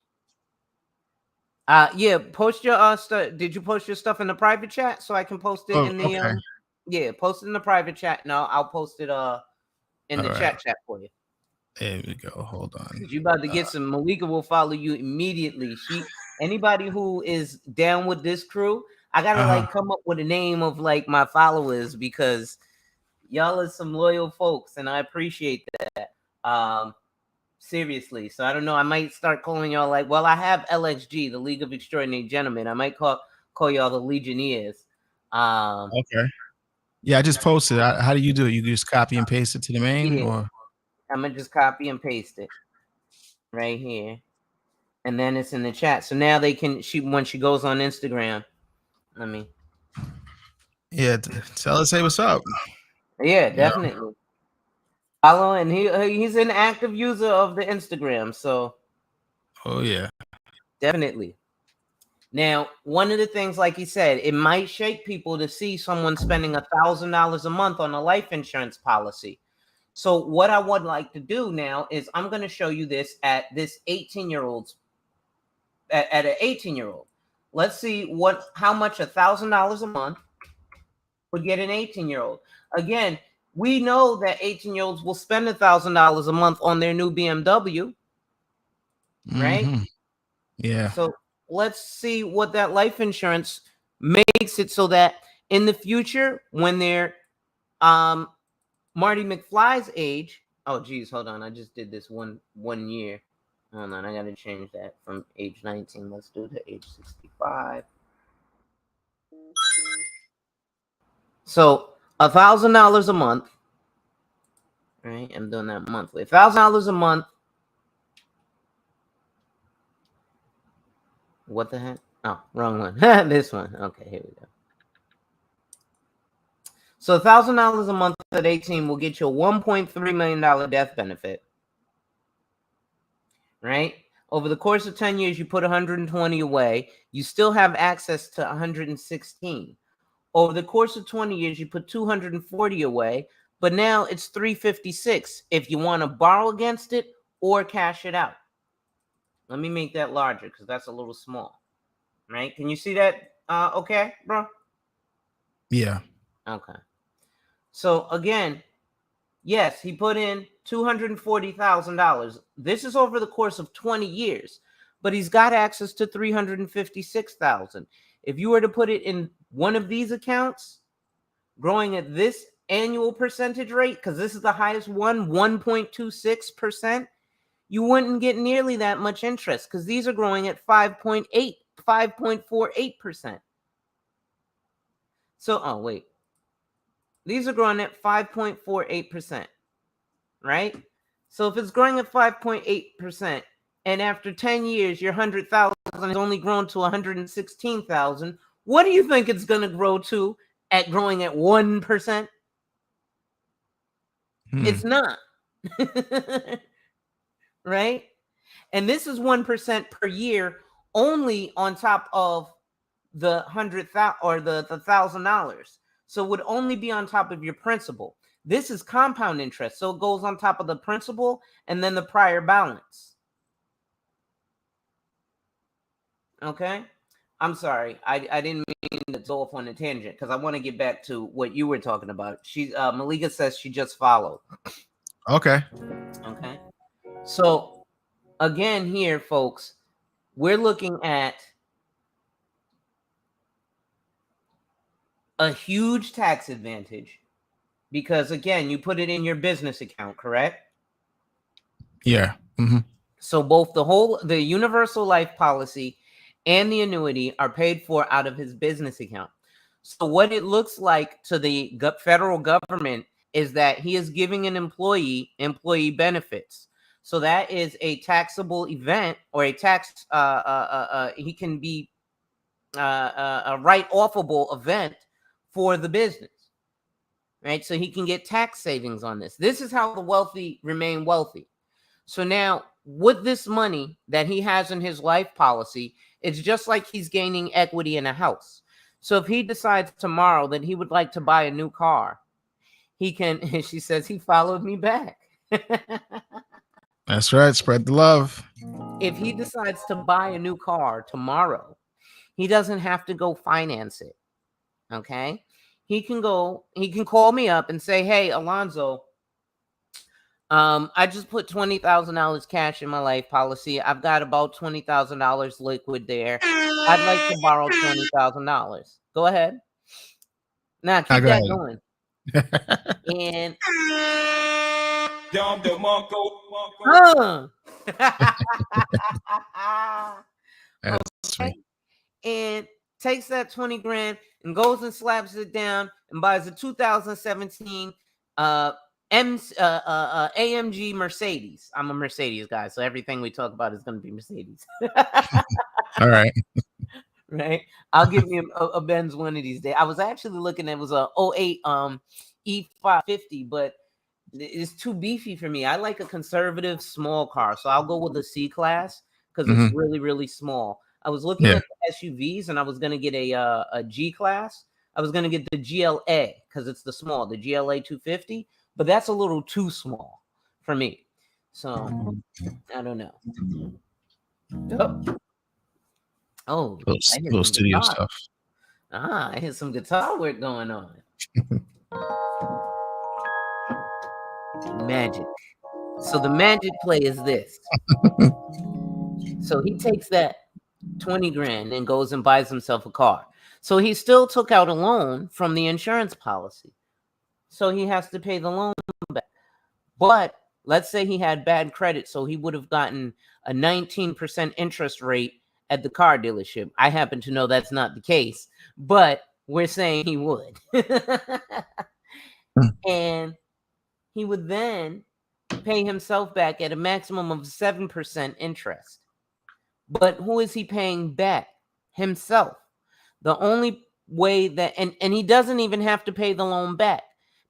Yeah, post your stuff. Did you post your stuff in the private chat so I can post it in the yeah, post it in the private chat. No, I'll post it in the chat for you. There we go. Hold on. You about to get some. Malika will follow you immediately. Anybody who is down with this crew, I gotta like come up with a name of like my followers, because y'all are some loyal folks and I appreciate that. Seriously. So I don't know. I might start calling y'all like, well, I have LXG, the League of Extraordinary Gentlemen. I might call y'all the Legionnaires. Okay. Yeah, I just posted. How do you do it? You just copy and paste it to the main, or I'm gonna just copy and paste it right here, and then it's in the chat. So now they can when she goes on Instagram. Let me. Yeah, tell her, say what's up. Yeah, definitely. Follow, and he's an active user of the Instagram, so. Oh yeah, definitely. Now, one of the things, like he said, it might shake people to see someone spending $1,000 a month on a life insurance policy. So what I would like to do now is I'm going to show you this at this 18-year-old's at an 18-year-old. Let's see how much $1,000 a month would get an 18-year-old. Again, we know that 18-year-olds will spend $1,000 a month on their new BMW, right? Mm-hmm. Yeah. So let's see what that life insurance makes it so that in the future, when they're Marty McFly's age. Oh, geez, hold on. I just did this one year. Hold on, I got to change that from age 19. Let's do the age 65. So $1,000 a month. Right, I'm doing that monthly. $1,000 a month. What the heck? Oh, wrong one. This one. Okay, here we go. So $1,000 a month at 18 will get you a $1.3 million death benefit. Right? Over the course of 10 years, you put 120 away. You still have access to 116. Over the course of 20 years, you put 240 away, but now it's 356 if you want to borrow against it or cash it out. Let me make that larger because that's a little small. Right? Can you see that? Okay, bro? Yeah. Okay. So again, yes, he put in $240,000. This is over the course of 20 years, but he's got access to $356,000. If you were to put it in one of these accounts, growing at this annual percentage rate, because this is the highest one, 1.26%, you wouldn't get nearly that much interest because these are growing at 5.48%. So, oh, wait. These are growing at 5.48%, right? So if it's growing at 5.8%, and after 10 years, your 100,000 has only grown to 116,000, what do you think it's going to grow to at growing at 1%? It's not. Right? And this is 1% per year only on top of the 100,000 or the $1,000. So it would only be on top of your principal. This is compound interest. So it goes on top of the principal and then the prior balance. Okay? I'm sorry. I didn't mean to go off on a tangent because I want to get back to what you were talking about. Malika says she just followed. Okay. Okay. So again here, folks, we're looking at a huge tax advantage because, again, you put it in your business account, correct? Yeah. Mm-hmm. So both the universal life policy and the annuity are paid for out of his business account. So what it looks like to the federal government is that he is giving an employee benefits. So that is a taxable event or a tax. He can be a write-offable event for the business, right? So he can get tax savings on this. This is how the wealthy remain wealthy. So now, with this money that he has in his life policy, it's just like he's gaining equity in a house. So if he decides tomorrow that he would like to buy a new car, he can. She says he followed me back. That's right. Spread the love. If he decides to buy a new car tomorrow, he doesn't have to go finance it. Okay? He can call me up and say, "Hey, Alonzo, I just put $20,000 cash in my life policy. I've got about $20,000 liquid there. I'd like to borrow $20,000. Go ahead. Now keep Go that ahead. going. And That's sweet. and takes that 20 grand and goes and slaps it down and buys a 2017 AMG Mercedes. I'm a Mercedes guy, so everything we talk about is going to be Mercedes. All right. Right? I'll give you a Benz one of these days. I was actually looking at, it was a 08 E550, but it's too beefy for me. I like a conservative small car, so I'll go with a C-Class because it's really, really small. I was looking at the SUVs, and I was going to get a G-Class. I was going to get the GLA because it's the small, the GLA 250, but that's a little too small for me. So, I don't know. Oh, little studio stuff. I hear some guitar work going on. Magic. So the magic play is this. So he takes that 20 grand and goes and buys himself a car. So he still took out a loan from the insurance policy. So he has to pay the loan back. But let's say he had bad credit, so he would have gotten a 19% interest rate at the car dealership. I happen to know that's not the case, but we're saying he would. And he would then pay himself back at a maximum of 7% interest. But who is he paying back? Himself. The only way that, and he doesn't even have to pay the loan back,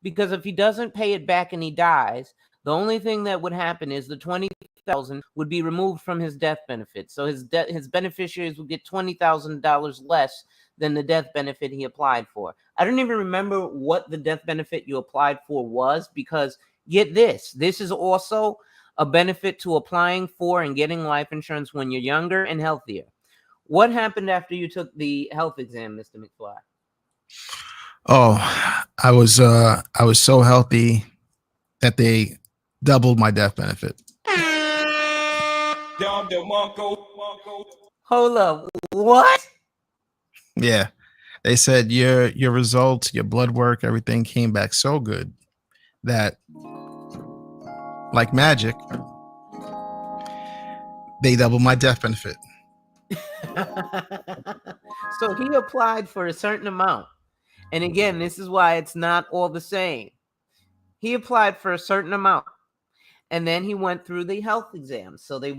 because if he doesn't pay it back and he dies, the only thing that would happen is the $20,000 would be removed from his death benefit. So his beneficiaries would get $20,000 less than the death benefit he applied for. I don't even remember what the death benefit you applied for was, because get this is also a benefit to applying for and getting life insurance when you're younger and healthier. What happened after you took the health exam, Mr. McFly? Oh, I was so healthy that they doubled my death benefit. Hold up. What? Yeah. They said your results, your blood work, everything came back so good that, like magic, they doubled my death benefit. So he applied for a certain amount. And again, this is why it's not all the same. He applied for a certain amount. And then he went through the health exams. So they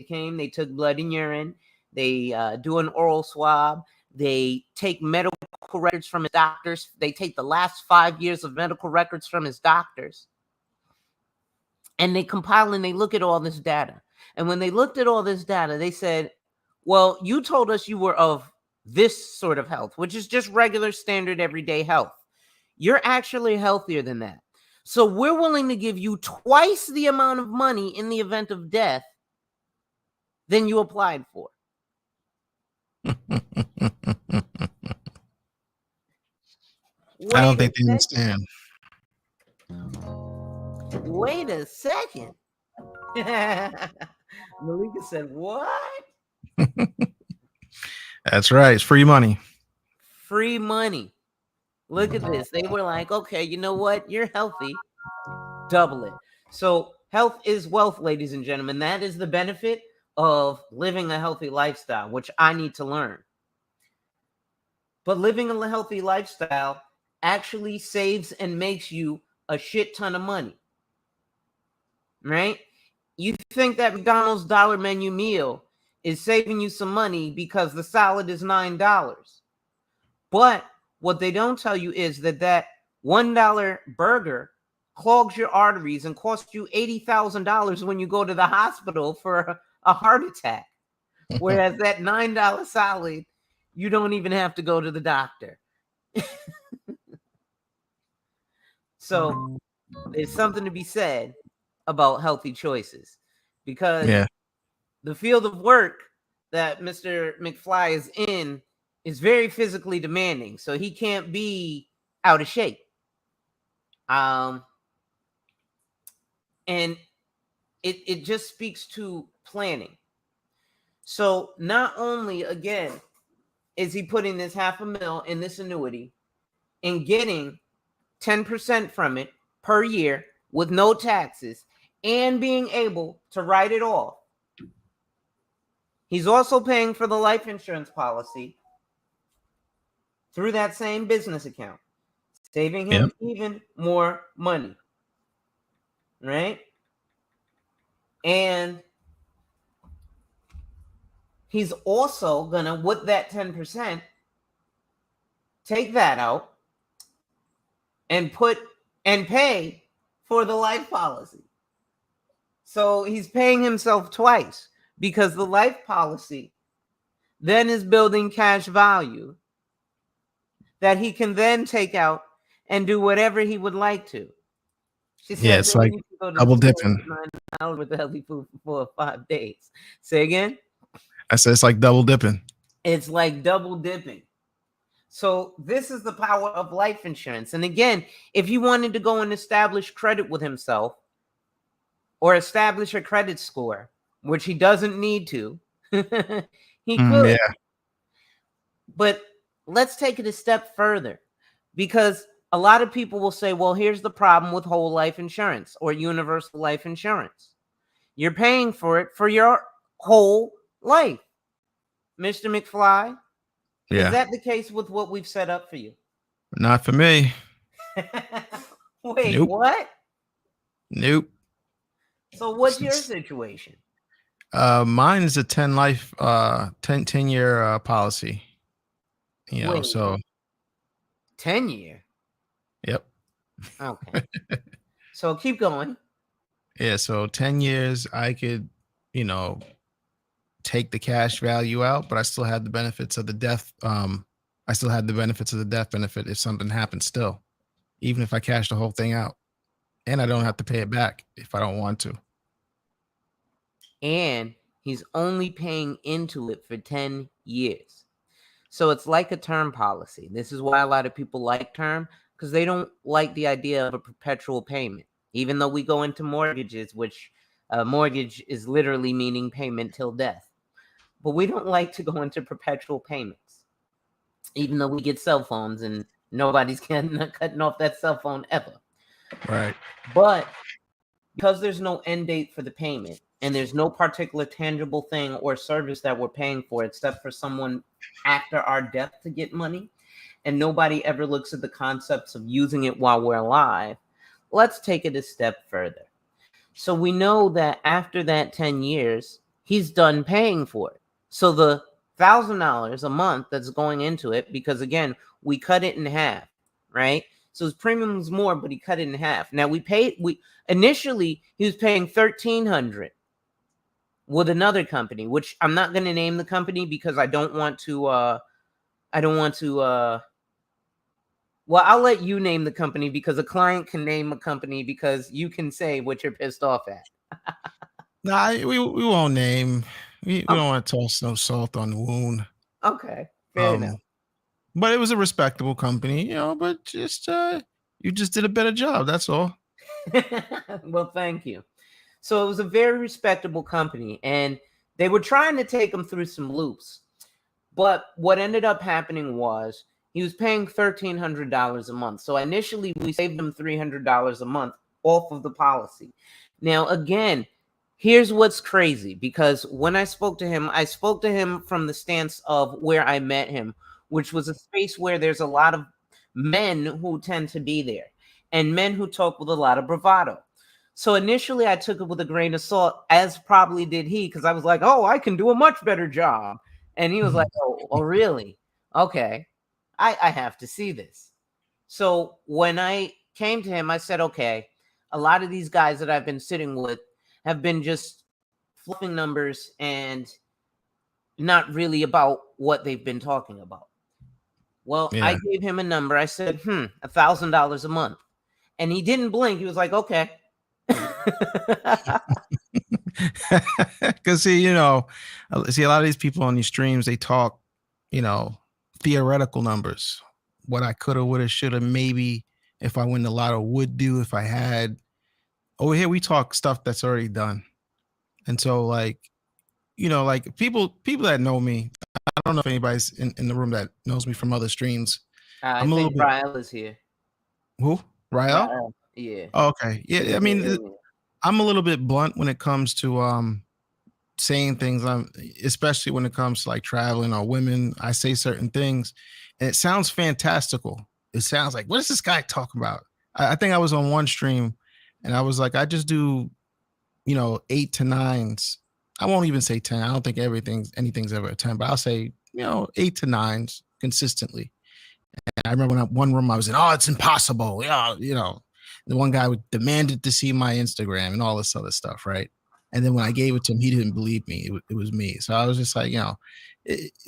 came, they took blood and urine. They do an oral swab. They take medical records from his doctors. They take the last 5 years of medical records from his doctors. And they compile and they look at all this data. And when they looked at all this data, they said, well, you told us you were of this sort of health, which is just regular, standard, everyday health. You're actually healthier than that. So we're willing to give you twice the amount of money in the event of death than you applied for. I don't think they understand. Wait a second. Malika said, what? That's right. It's free money. Free money. Look at this. They were like, okay, you know what? You're healthy. Double it. So health is wealth, ladies and gentlemen. That is the benefit of living a healthy lifestyle, which I need to learn. But living a healthy lifestyle actually saves and makes you a shit ton of money. Right? You think that McDonald's dollar menu meal is saving you some money because the salad is $9. But what they don't tell you is that $1 burger clogs your arteries and costs you $80,000 when you go to the hospital for a heart attack. Whereas that $9 salad, you don't even have to go to the doctor. So there's something to be said about healthy choices, because the field of work that Mr. McFly is in is very physically demanding. So he can't be out of shape. And it just speaks to planning. So not only, again, is he putting this $500,000 in this annuity and getting 10% from it per year with no taxes and being able to write it off, he's also paying for the life insurance policy through that same business account, saving him even more money, right? And he's also gonna, with that 10%, take that out and pay for the life policy. So he's paying himself twice, because the life policy then is building cash value that he can then take out and do whatever he would like to. She said, it's like double dipping. With the healthy food for 4 or 5 days. Say again? I said it's like double dipping. It's like double dipping. So this is the power of life insurance. And again, if he wanted to go and establish credit with himself or establish a credit score, which he doesn't need to, he could. Yeah. But let's take it a step further, because a lot of people will say, well, here's the problem with whole life insurance or universal life insurance. You're paying for it for your whole life. Mr. McFly, is that the case with what we've set up for you? Not for me. Wait, what? Nope. So what's your situation? Mine is a 10 year policy. You know, Wait, so 10-year. Yep. Okay. So keep going. Yeah. So 10 years, I could, take the cash value out, but I still had the benefits of the death. I still had the benefits of the death benefit if something happened still, even if I cash the whole thing out. And I don't have to pay it back if I don't want to. And he's only paying into it for 10 years. So it's like a term policy. This is why a lot of people like term, because they don't like the idea of a perpetual payment. Even though we go into mortgages, which mortgage is literally meaning payment till death. But we don't like to go into perpetual payments. Even though we get cell phones and nobody's cutting off that cell phone ever. Right. But because there's no end date for the payment and there's no particular tangible thing or service that we're paying for except for someone after our death to get money, and nobody ever looks at the concepts of using it while we're alive, let's take it a step further. So we know that after that 10 years, he's done paying for it. So the $1,000 a month that's going into it, because again, we cut it in half, right? So his premium was more, but he cut it in half. Now initially he was paying $1,300 with another company, which I'm not going to name the company because I don't want to, well, I'll let you name the company because a client can name a company because you can say what you're pissed off at. Nah, we won't name. We don't want to toss no salt on the wound. Okay, fair enough. But it was a respectable company, but just you just did a better job. That's all. Well, thank you. So it was a very respectable company, and they were trying to take him through some loops. But what ended up happening was he was paying $1,300 a month. So initially we saved him $300 a month off of the policy. Now, again, here's what's crazy, because when I spoke to him from the stance of where I met him, which was a space where there's a lot of men who tend to be there and men who talk with a lot of bravado. So initially I took it with a grain of salt, as probably did he, because I was like, oh, I can do a much better job. And he was like, oh, really? Okay, I have to see this. So when I came to him, I said, okay, a lot of these guys that I've been sitting with have been just fluffing numbers and not really about what they've been talking about. Well, yeah. I gave him a number. I said, $1,000 a month. And he didn't blink. He was like, okay. Because see a lot of these people on these streams, they talk theoretical numbers, what I could have, would have, should have, maybe if I win the lotto would do if I had. Over here we talk stuff that's already done. And so like people that know me, I don't know if anybody's in the room that knows me from other streams. I think Ryle is here. Who? Ryle? Yeah. Oh, okay. Yeah, I mean, I'm a little bit blunt when it comes to saying things. Especially when it comes to like traveling or women. I say certain things, and it sounds fantastical. It sounds like, what is this guy talking about? I think I was on one stream, and I was like, I just do, 8 to 9s. I won't even say 10. I don't think anything's ever a 10, but I'll say 8 to 9s consistently. And I remember when one room I was in, oh, it's impossible. Yeah, the one guy demanded to see my Instagram and all this other stuff, right? And then when I gave it to him, he didn't believe me. It was me. So I was just like,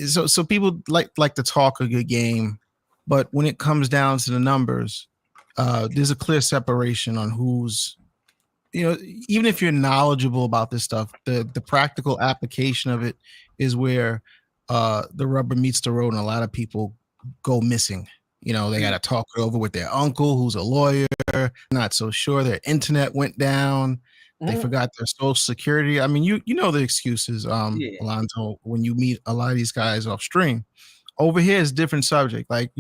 so people like to talk a good game, but when it comes down to the numbers, there's a clear separation on who's, even if you're knowledgeable about this stuff, the practical application of it is where the rubber meets the road, and a lot of people go missing. They got to talk it over with their uncle who's a lawyer, not so sure their internet went down. They forgot their social security. I mean, you know the excuses, Alonzo, when you meet a lot of these guys off stream. Over here is a different subject. Like,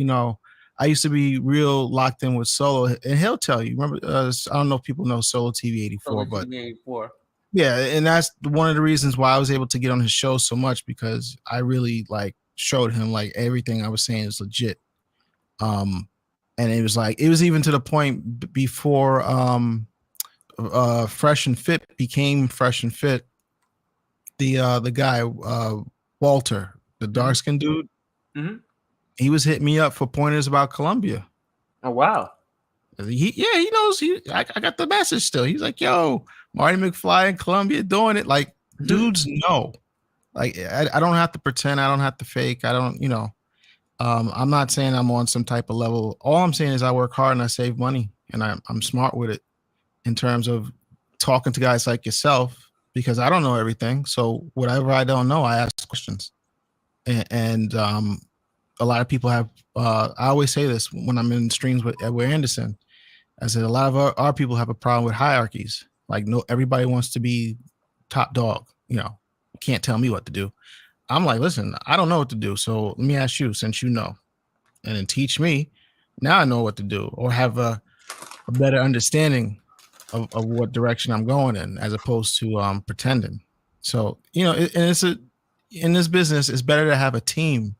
I used to be real locked in with Solo, and he'll tell you. Remember, I don't know if people know Solo TV 84, but TV 84. Yeah, and that's one of the reasons why I was able to get on his show so much, because I really showed him everything I was saying is legit. And it was even to the point before Fresh and Fit became Fresh and Fit. The guy Walter, the dark skinned dude. Mm-hmm. He was hitting me up for pointers about Colombia. Oh wow. He knows. I got the message still. He's like, yo, Marty McFly in Colombia doing it. Like, dudes know. Like, I don't have to pretend. I don't have to fake. I don't, I'm not saying I'm on some type of level. All I'm saying is I work hard and I save money and I'm smart with it in terms of talking to guys like yourself because I don't know everything. So whatever I don't know, I ask questions. And a lot of people have, I always say this when I'm in streams with Anderson. I said a lot of our people have a problem with hierarchies. Like, no, everybody wants to be top dog. Can't tell me what to do. I'm like, listen, I don't know what to do. So let me ask you, since you know, and then teach me. Now I know what to do, or have a better understanding of what direction I'm going in, as opposed to pretending. So in this business, it's better to have a team.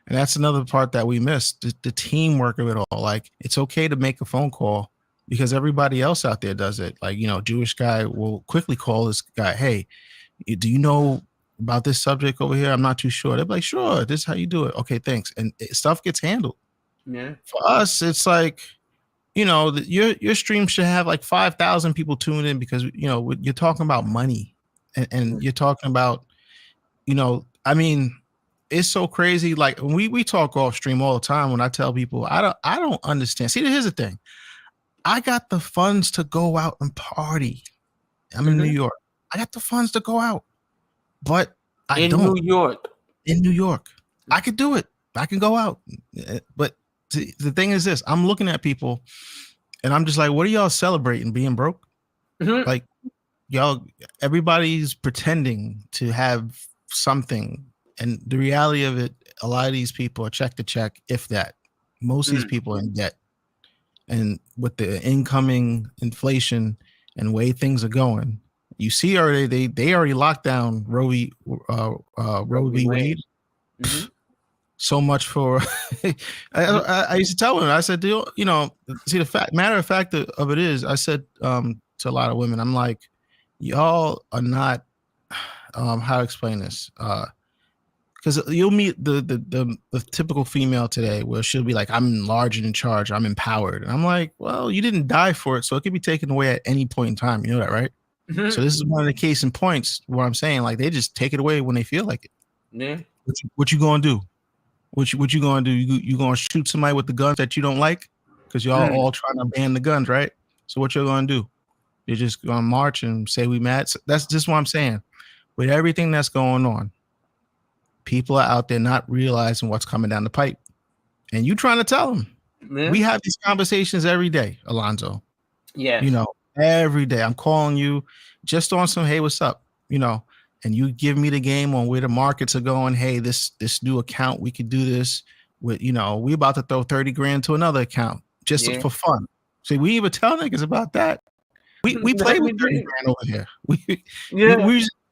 And that's another part that we missed, the teamwork of it all. Like, it's okay to make a phone call because everybody else out there does it. Like, Jewish guy will quickly call this guy, hey, do you know about this subject over here? I'm not too sure. They're like, sure, this is how you do it. Okay, thanks. And stuff gets handled. Yeah. For us, it's like, your stream should have like 5,000 people tuned in because, you're talking about money and you're talking about, I mean, it's so crazy. Like, when we talk off stream all the time, when I tell people, I don't understand. See, here's the thing. I got the funds to go out and party. I'm in New York. I got the funds to go out, but I don't. In New York, I could do it. I can go out. But the thing is this, I'm looking at people and I'm just like, what are y'all celebrating? Being broke? Like, y'all, everybody's pretending to have something. And the reality of it, a lot of these people are check to check, if that. Most of these people are in debt. And with the incoming inflation and way things are going, you see already they already locked down Roe v. Wade. So much for I used to tell women, I said, see, matter of fact of it is, I said to a lot of women, I'm like, y'all are not how to explain this, because you'll meet the typical female today where she'll be like, I'm large and in charge, I'm empowered. And I'm like, well, you didn't die for it, so it could be taken away at any point in time. You know that, right? So this is one of the case in points where I'm saying, like, they just take it away when they feel like it. Yeah. What you gonna do? What you gonna do? You gonna shoot somebody with the guns that you don't like? Because y'all all trying to ban the guns, right? So what you're gonna do? You're just gonna march and say we mad? So that's just what I'm saying. With everything that's going on, people are out there not realizing what's coming down the pipe, and you trying to tell them. We have these conversations every day, Alonzo. Yeah. Every day I'm calling you just on some, hey, what's up? And you give me the game on where the markets are going. Hey, this new account, we could do this with, we about to throw 30 grand to another account just for fun. See, we even tell niggas about that. We play with 30 grand over here. We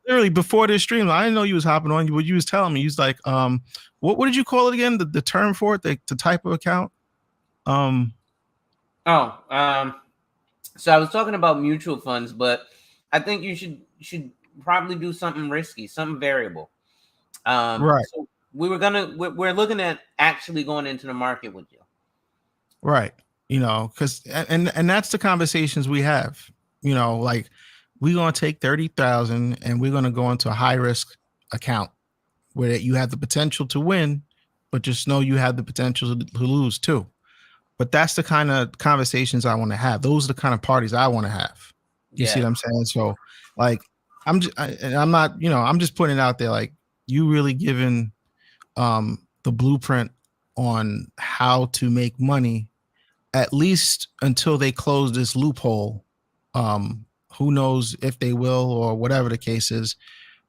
literally before this stream, I didn't know you was hopping on. What you was telling me, you was like, what did you call it again? The term for it, the type of account? So I was talking about mutual funds, but I think you should probably do something risky, something variable. Right. So we're looking at actually going into the market with you. Right. Because and that's the conversations we have. Like, we're gonna take 30,000 and we're gonna go into a high risk account where you have the potential to win, but just know you have the potential to lose too. But that's the kind of conversations I want to have. Those are the kind of parties I want to have. You see what I'm saying? So, like, I'm just putting it out there. Like, you really giving the blueprint on how to make money, at least until they close this loophole. Who knows if they will or whatever the case is.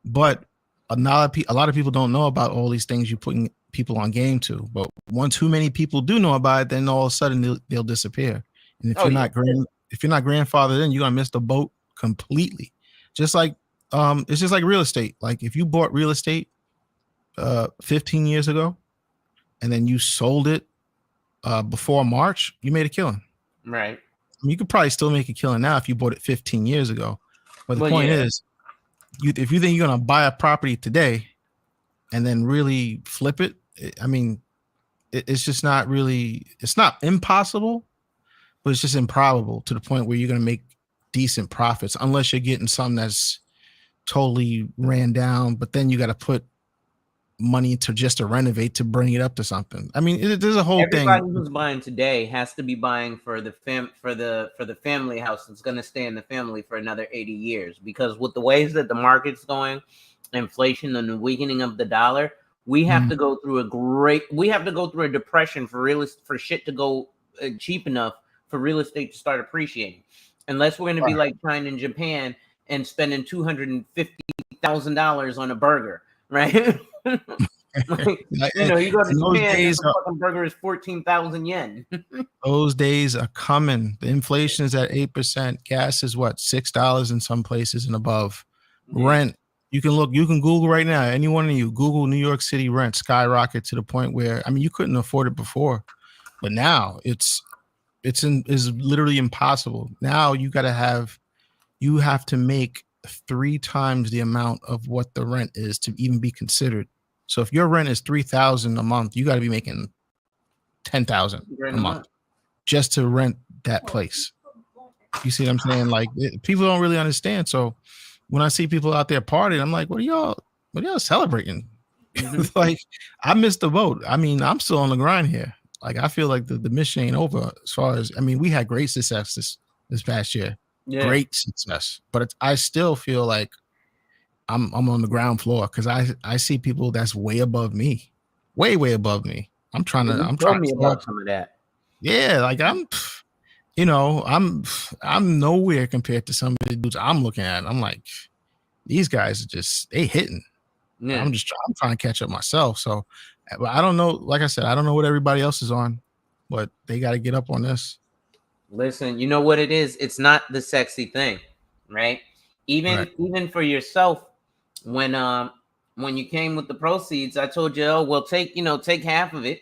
But a lot of people don't know about all these things you're putting people on game to. But once too many people do know about it, then all of a sudden they'll disappear. And if you're not grandfathered, then you're gonna miss the boat completely. Just like it's just like real estate. Like, if you bought real estate 15 years ago and then you sold it before March, you made a killing. Right. I mean, you could probably still make a killing now if you bought it 15 years ago. But the point is, if you think you're gonna buy a property today and then really flip it, I mean, it's just not really. It's not impossible, but it's just improbable to the point where you're going to make decent profits unless you're getting something that's totally ran down. But then you got to put money to just to renovate to bring it up to something. I mean, there's a whole thing. Everybody who's buying today has to be buying for the family house that's going to stay in the family for another 80 years, because with the ways that the market's going, inflation and the weakening of the dollar, we have to go through a depression for shit to go cheap enough for real estate to start appreciating, unless we're going to be like China and Japan and spending $250,000 on a burger, right? Like, you know, you go to Japan, and the fucking burger is 14,000 yen. Those days are coming. The inflation is at 8%. Gas is what, $6 in some places and above. Yeah. Rent, you can Google right now. Any one of you, Google New York City rent skyrocket to the point where, I mean, you couldn't afford it before, but now it's literally impossible. Now you have to make 3 times the amount of what the rent is to even be considered. So if your rent is $3,000 a month, you got to be making $10,000 a month just to rent that place. You see what I'm saying? Like, people don't really understand. So when I see people out there partying, I'm like, what are y'all celebrating? Like, I missed the boat. I mean, I'm still on the grind here. Like, I feel like the mission ain't over as far as, I mean, we had great success this past year. Yeah. Great success. But I still feel like I'm on the ground floor because I see people that's way above me. Way above me. I'm trying to about some of that. Yeah, like I'm nowhere compared to some of the dudes I'm looking at. I'm like, these guys are they hitting. Yeah. I'm trying to catch up myself. So I don't know. Like I said, I don't know what everybody else is on, but they got to get up on this. Listen, you know what it is? It's not the sexy thing, right? Even for yourself, when you came with the proceeds, I told you, oh, well, take half of it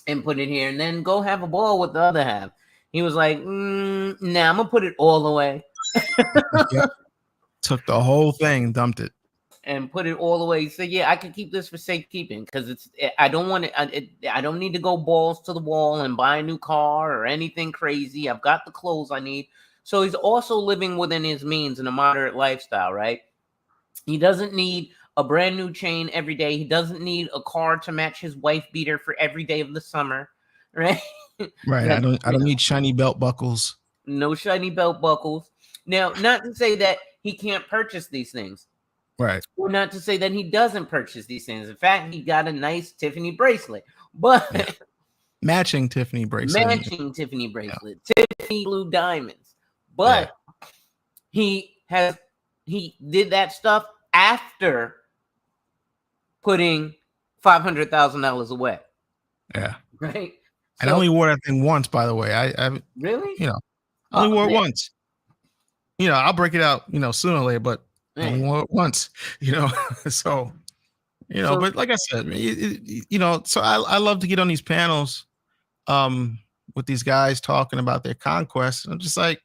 and put it here, and then go have a ball with the other half. He was like, nah, I'm gonna put it all away. Yep. Took the whole thing, dumped it, and put it all away. He said, yeah, I can keep this for safekeeping because I don't want it. I don't need to go balls to the wall and buy a new car or anything crazy. I've got the clothes I need. So he's also living within his means in a moderate lifestyle, right? He doesn't need a brand new chain every day. He doesn't need a car to match his wife beater for every day of the summer, right? Right. I don't need shiny belt buckles. No shiny belt buckles. Now, not to say that he can't purchase these things. Right. Or not to say that he doesn't purchase these things. In fact, he got a nice Tiffany bracelet. But matching Tiffany bracelet. Tiffany blue diamonds. But he did that stuff after putting $500,000 away. Yeah. Right. And I only wore that thing once, by the way. I really, I only wore it once. I'll break it out, sooner or later, but I only wore it once, so, but like I said, so I love to get on these panels, with these guys talking about their conquests. I'm just like,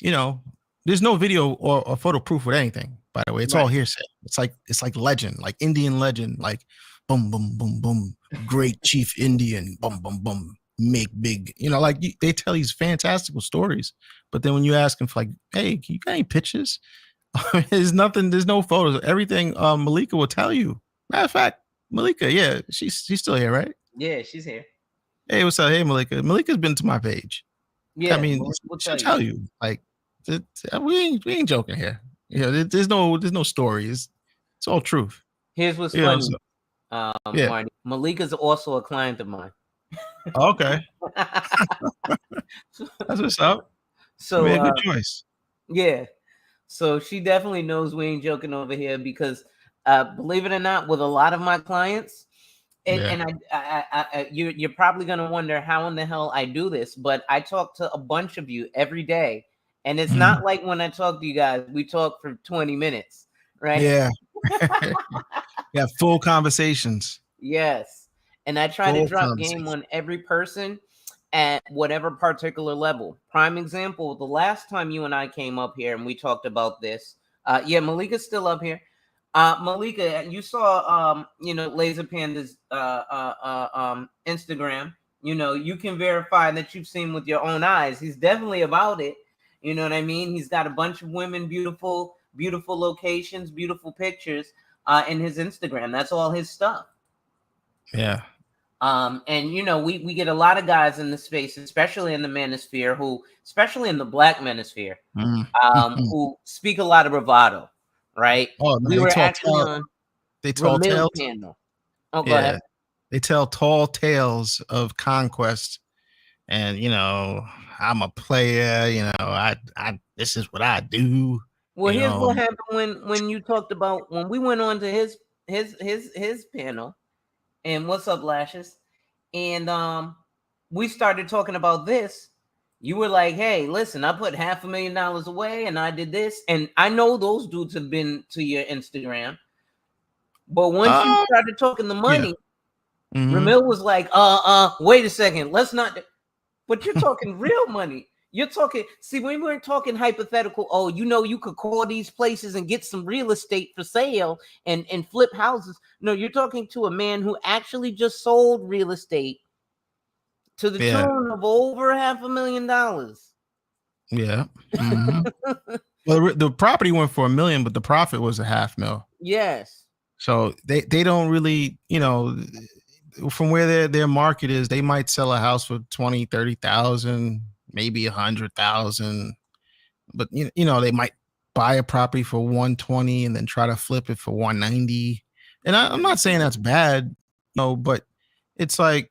there's no video or photo proof with anything, by the way. It's all hearsay. It's like legend, like Indian legend, like boom, boom, boom, boom, great chief Indian, boom, boom, boom, make big, like they tell these fantastical stories. But then when you ask them for like, hey, you got any pictures? There's nothing, there's no photos. Everything Malika will tell you. Matter of fact, Malika, yeah, she's still here, right? Yeah, she's here. Hey, what's up? Hey, Malika. Malika's been to my page. Yeah, I mean, she'll tell you. Like, we ain't joking here. There's no stories. It's all truth. Here's what's funny. Marty. Malika's also a client of mine. Okay. That's what's up. So a good choice. Yeah. So she definitely knows we ain't joking over here because believe it or not, with a lot of my clients, and you're probably gonna wonder how in the hell I do this, but I talk to a bunch of you every day, and it's not like when I talk to you guys, we talk for 20 minutes, right? Yeah. Yeah, full conversations. Yes. And I try to drop game on every person at whatever particular level. Prime example, the last time you and I came up here and we talked about this, Malika's still up here. Malika, you saw Laser Panda's Instagram. You can verify that you've seen with your own eyes. He's definitely about it. You know what I mean? He's got a bunch of women, beautiful locations, beautiful pictures in his Instagram. That's all his stuff. Yeah. And we get a lot of guys in the space, especially in the manosphere, especially in the black manosphere, who speak a lot of bravado, right? Oh, We were actually on tales. panel. Oh, go ahead. They tell tall tales of conquest, and I'm a player. I this is what I do. Well, here's what happened when you talked about when we went on to his panel, and what's up, Lashes, and we started talking about this. You were like, "Hey, listen, I put $500,000 away, and I did this, and I know those dudes have been to your Instagram." But once you started talking the money, Ramil was like, wait a second, let's not. But you're talking real money. You're talking. See, we weren't talking hypothetical. Oh, you could call these places and get some real estate for sale and flip houses. No, you're talking to a man who actually just sold real estate to the tune of over $500,000. Yeah. Well, the property went for $1 million, but the profit was $500,000. Yes. So they don't really, from where their market is, they might sell a house for 20, 30,000, maybe 100,000, but they might buy a property for 120 and then try to flip it for 190. And I'm not saying that's bad, but it's like,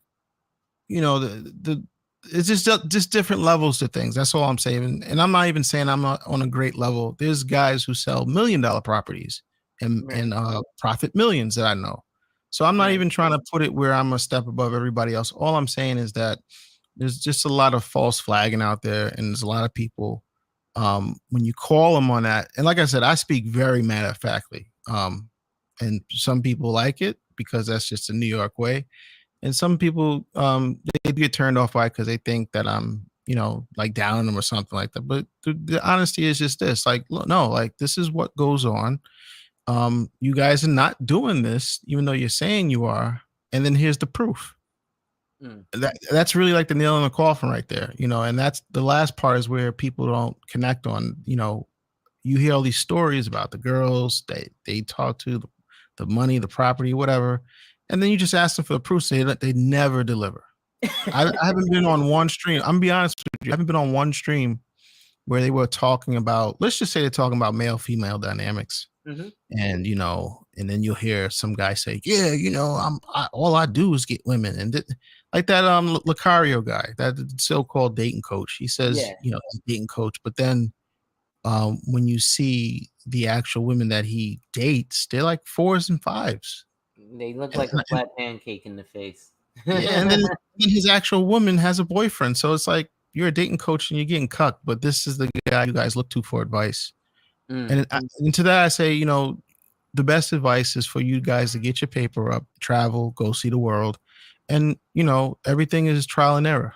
it's just different levels to things. That's all I'm saying. And I'm not even saying I'm not on a great level. There's guys who sell $1 million properties and profit millions that I know. So I'm not even trying to put it where I'm a step above everybody else. All I'm saying is that there's just a lot of false flagging out there, and there's a lot of people when you call them on that. And like I said, I speak very matter of factly, and some people like it because that's just the New York way. And some people they get turned off by it because they think that I'm, like down on them or something like that. But the honesty is just this: like, no, like this is what goes on. You guys are not doing this, even though you're saying you are. And then here's the proof. That's really like the nail in the coffin right there, and that's the last part is where people don't connect on. You hear all these stories about the girls they talk to, the money, the property, whatever. And then you just ask them for the proof, say that they never deliver. I haven't been on one stream. I'm gonna be honest with you. I haven't been on one stream where they were talking about, let's just say they're talking about male-female dynamics. And, and then you'll hear some guy say, yeah, all I do is get women. And like that Lucario guy, that so-called dating coach. He says, he's a dating coach. But then when you see the actual women that he dates, they're like 4s and 5s. They look like a flat pancake in the face. And then his actual woman has a boyfriend. So it's like you're a dating coach and you're getting cucked, but this is the guy you guys look to for advice. And to that I say, the best advice is for you guys to get your paper up, travel, go see the world. And, everything is trial and error.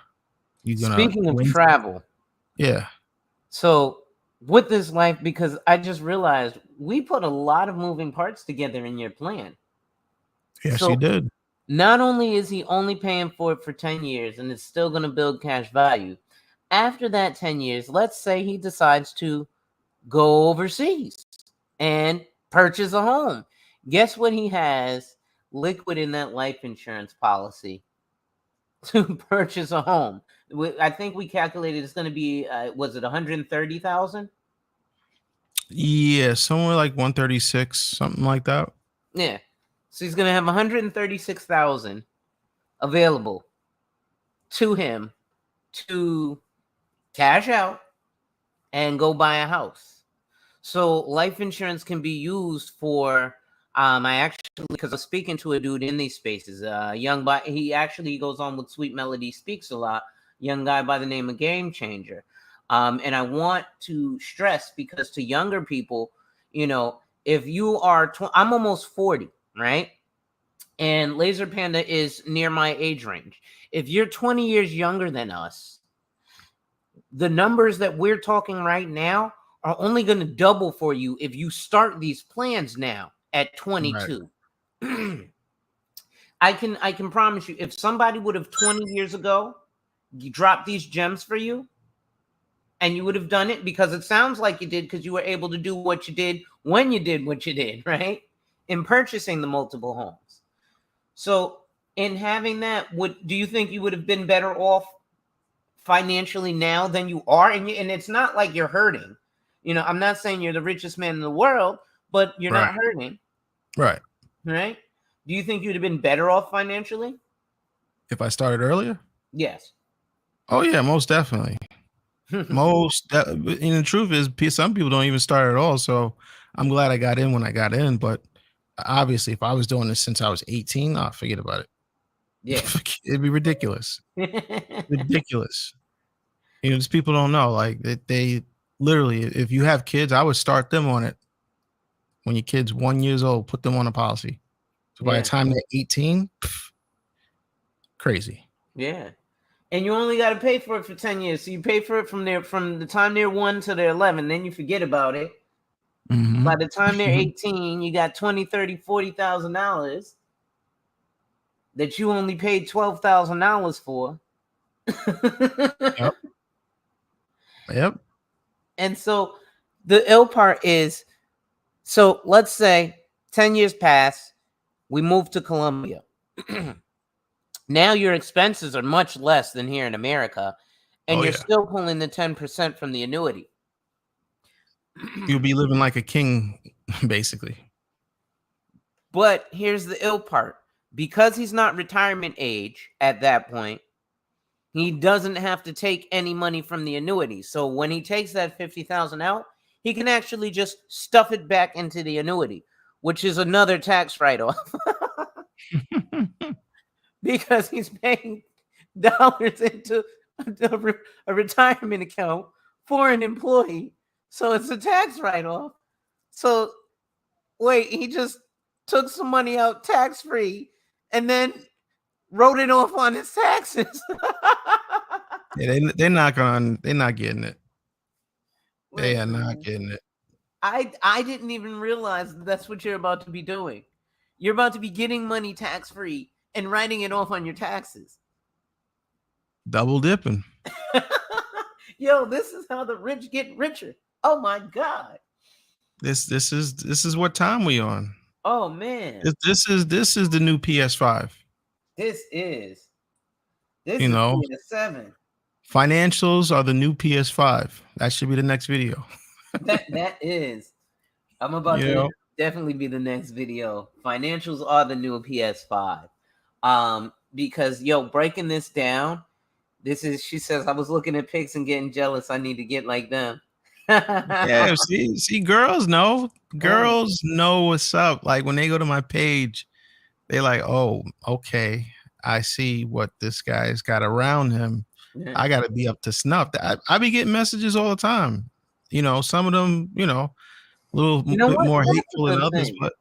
Speaking of travel. Yeah. So with this life, because I just realized we put a lot of moving parts together in your plan. Yes, you did. Not only is he only paying for it for 10 years and it's still going to build cash value. After that 10 years, let's say he decides to go overseas and purchase a home. Guess what he has liquid in that life insurance policy to purchase a home? I think we calculated it's going to be, was it 130,000? Yeah, somewhere like 136, something like that. Yeah. So he's going to have 136,000 available to him to cash out and go buy a house. So life insurance can be used for, because I'm speaking to a dude in these spaces, young guy, he goes on with Sweet Melody Speaks a lot, young guy by the name of Game Changer. And I want to stress, because to younger people, if you are, I'm almost 40, right? And Laser Panda is near my age range. If you're 20 years younger than us, the numbers that we're talking right now are only going to double for you if you start these plans now. at 22. I can promise you, if somebody would have 20 years ago dropped these gems for you, and you would have done it, because it sounds like you did, because you were able to do what you did when you did what you did, right? In purchasing the multiple homes. So in having that, do you think you would have been better off financially now than you are? And it's not like you're hurting. I'm not saying you're the richest man in the world, but you're not hurting. Right. Right? Do you think you'd have been better off financially? If I started earlier? Yes. Oh, yeah, most definitely. And the truth is, some people don't even start at all. So I'm glad I got in when I got in. But obviously, if I was doing this since I was 18, I'll forget about it. Yeah. It'd be ridiculous. Ridiculous. Just people don't know. Like they literally, if you have kids, I would start them on it when your kid's 1 year old. Put them on a policy. So by the time they're 18, crazy. Yeah. And you only got to pay for it for 10 years. So you pay for it from the time they're 1 to they're 11. Then you forget about it. Mm-hmm. By the time they're 18, you got $20,000, $30,000, $40,000 that you only paid $12,000 for. Yep. And so the ill part is, so let's say 10 years pass, we move to Colombia. Now your expenses are much less than here in America, and you're still pulling the 10% from the annuity. You'll be living like a king, basically. But here's the ill part. Because he's not retirement age at that point, he doesn't have to take any money from the annuity. So when he takes that $50,000 out, he can actually just stuff it back into the annuity, which is another tax write-off. Because he's paying dollars into a retirement account for an employee. So it's a tax write-off. So wait, he just took some money out tax-free and then wrote it off on his taxes. Yeah, they're not getting it. They are not getting it. I didn't even realize that's what you're about to be doing. You're about to be getting money tax-free and writing it off on your taxes. Double dipping. Yo, this is how the rich get richer. Oh my God. This is what time we on. Oh man. This is the new PS5. This is PS7. Financials are the new PS5. That should be the next video. that is. I'm about to definitely be the next video. Financials are the new PS5. Because breaking this down, she says, I was looking at pics and getting jealous. I need to get like them. Yeah, see, girls know what's up. Like when they go to my page, they're like, oh, okay, I see what this guy's got around him. Yeah. I got to be up to snuff. I be getting messages all the time. Some of them, a little bit more hateful than others, but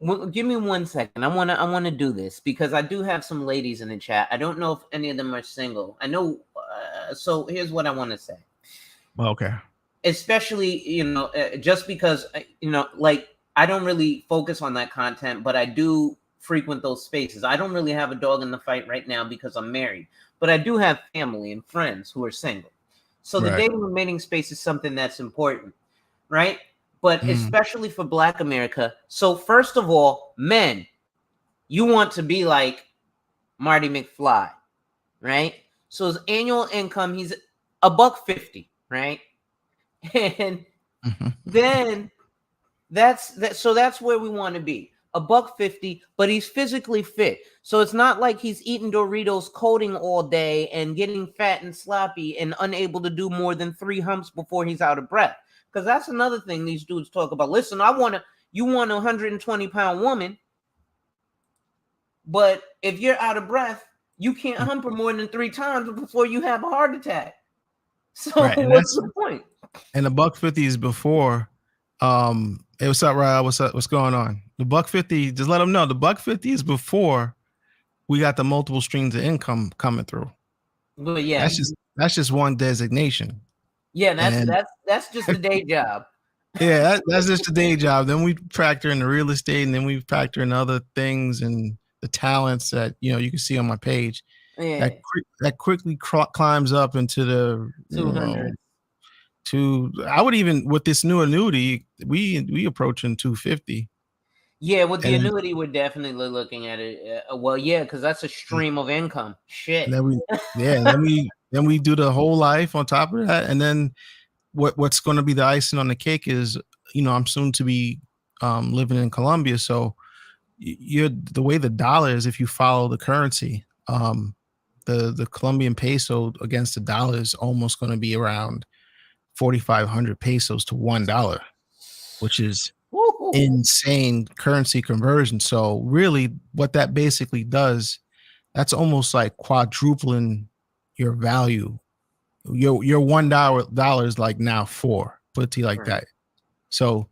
Well, give me 1 second. I want to do this because I do have some ladies in the chat. I don't know if any of them are single. I know. So here's what I want to say. Okay. Especially, just because, like I don't really focus on that content, but I do frequent those spaces. I don't really have a dog in the fight right now because I'm married, but I do have family and friends who are single. So the dating and mating space is something that's important, right? But especially for Black America. So first of all, men, you want to be like Marty McFly, right? So his annual income, he's $150, right? And then that's where we want to be. $150, but he's physically fit. So it's not like he's eating Doritos coating all day and getting fat and sloppy and unable to do more than 3 humps before he's out of breath. Because that's another thing these dudes talk about. Listen, you want a 120-pound woman, but if you're out of breath, you can't hump her more than 3 times before you have a heart attack. So what's the point? And the $150 is before. Hey, what's up, Ryan? What's up? What's going on? The $150, just let them know. The $150 is before we got the multiple streams of income coming through. But yeah, that's just one designation. Yeah, that's just the day job. Yeah, that's just a day job. Then we factor in the real estate, and then we factor in other things and the talents that you can see on my page. Yeah, That quickly climbs up into the 200. to I would even with this new annuity we approaching 250, Yeah, with the and annuity, we're definitely looking at it. Well, yeah, because that's a stream of income. Shit. then we do the whole life on top of that, and then what's going to be the icing on the cake is I'm soon to be living in Colombia, so you're the way the dollar is, if you follow the currency, the Colombian peso against the dollar is almost going to be around 4,500 pesos to $1, which is Woo-hoo. insane currency conversion. So really what that basically does, that's almost like quadrupling your value. Your $1 is like now four, put it to you like Right. that. So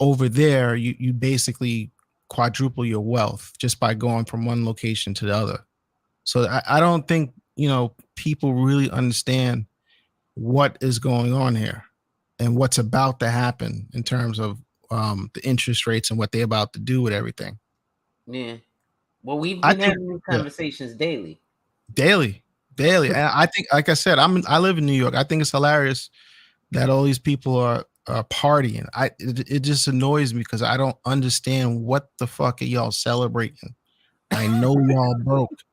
over there, you basically quadruple your wealth just by going from one location to the other. So I don't think people really understand what is going on here and what's about to happen in terms of the interest rates and what they're about to do with everything. Yeah. Well, we've I been think having these yeah, conversations daily. daily. And I think, like I said, I live in New York. I think it's hilarious that all these people are partying. It just annoys me because I don't understand what the fuck are y'all celebrating. I know y'all broke.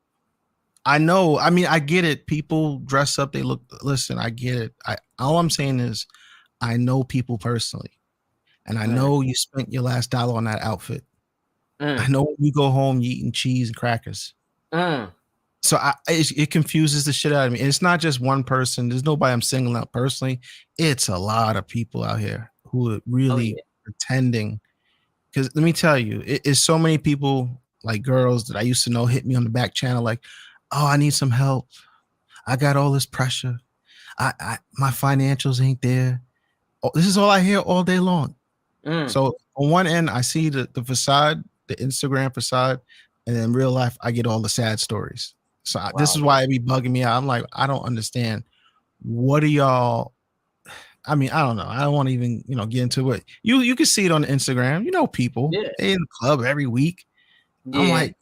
I know. I mean, I get it. People dress up. They look. Listen, I get it. All I'm saying is, I know people personally, and I know you spent your last dollar on that outfit. I know when you go home, you eating cheese and crackers. So it confuses the shit out of me. And it's not just one person. There's nobody I'm singling out personally. It's a lot of people out here who are really pretending. Because let me tell you, it's so many people, like girls that I used to know, hit me on the back channel like, "Oh, I need some help. I got all this pressure. My financials ain't there." Oh, this is all I hear all day long. So on one end, I see the facade, the Instagram facade, and in real life, I get all the sad stories. So this is why it be bugging me out. I'm like, I don't understand. What are y'all? I mean, I don't know. I don't want to even get into it. You can see it on Instagram. People they in the club every week. Yeah. I'm like,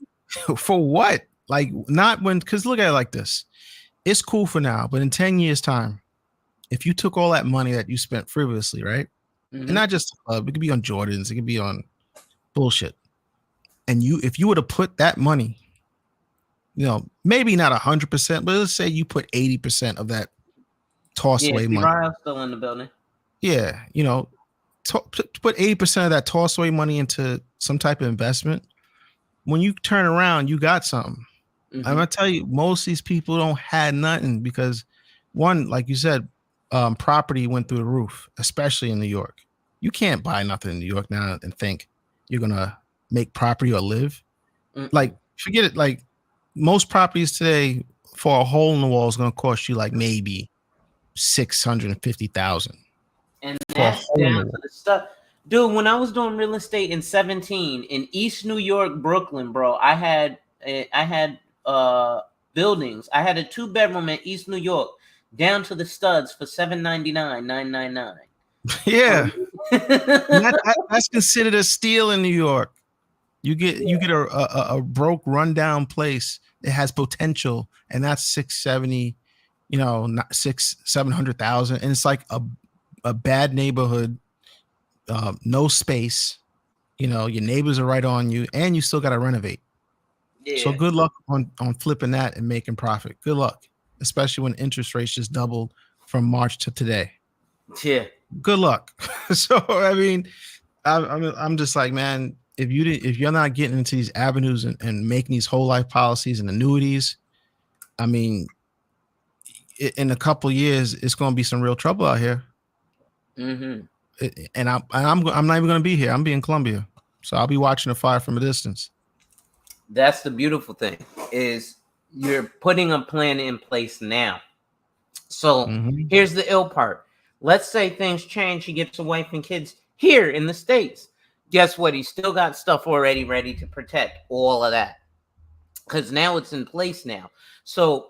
for what? Like, not when, because look at it like this. It's cool for now, but in 10 years' time, if you took all that money that you spent frivolously, right? And not just the club, it could be on Jordans, it could be on bullshit. And if you were to put that money, maybe not 100%, but let's say you put 80% of that toss away money. Ryan's still in the building. Yeah, put 80% of that toss away money into some type of investment. When you turn around, you got something. I'm gonna tell you, most of these people don't have nothing because, one, like you said, property went through the roof, especially in New York. You can't buy nothing in New York now and think you're gonna make property or live. Like, forget it. Like, most properties today, for a hole in the wall is gonna cost you like maybe $650,000. And that's down to the stuff. Dude, when I was doing real estate in 17 in East New York, Brooklyn, bro, I had buildings. I had a 2-bedroom in East New York down to the studs for $799, $999. Yeah. That's considered a steal in New York. You get a broke rundown place that has potential, and that's 670, not 700,000, and it's like a bad neighborhood, no space. Your neighbors are right on you, and you still got to renovate. Yeah. So good luck on flipping that and making profit. Good luck, especially when interest rates just doubled from March to today. Yeah. Good luck. So I mean, I'm just like, man, if you're not getting into these avenues and making these whole life policies and annuities, I mean, in a couple of years, it's going to be some real trouble out here. And I'm not even going to be here. I'm being in Colombia, so I'll be watching the fire from a distance. That's the beautiful thing, is you're putting a plan in place now. So here's the ill part. Let's say things change. He gets a wife and kids here in the States. Guess what? He's still got stuff already ready to protect all of that, because now it's in place now. So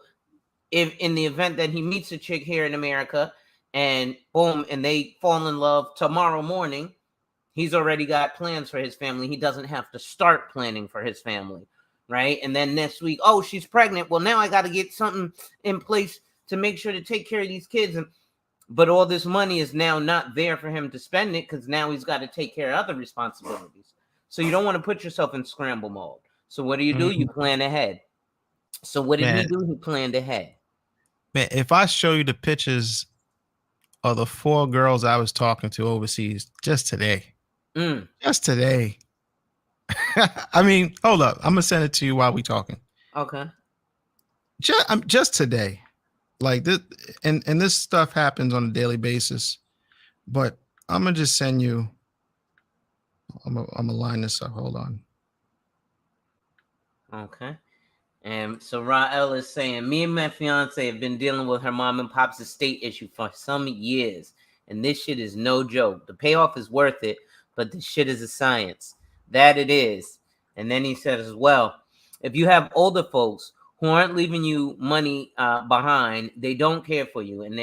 if in the event that he meets a chick here in America and boom, and they fall in love tomorrow morning. He's already got plans for his family. He doesn't have to start planning for his family, right? And then next week, oh, she's pregnant. Well, now I got to get something in place to make sure to take care of these kids. But all this money is now not there for him to spend it because now he's got to take care of other responsibilities. So you don't want to put yourself in scramble mode. So what do? You plan ahead. So what did he do? He planned ahead. Man, if I show you the pictures of the 4 girls I was talking to overseas just today, just today. I mean, hold up. I'm going to send it to you while we talking. Okay. Just today. Like this, and this stuff happens on a daily basis, but I'm going to just send you. I'm gonna line this up. Hold on. Okay. And so Rael is saying, me and my fiance have been dealing with her mom and pop's estate issue for some years, and this shit is no joke. The payoff is worth it, but the shit is a science. That it is. And then he says as well, if you have older folks who aren't leaving you money behind, they don't care for you, and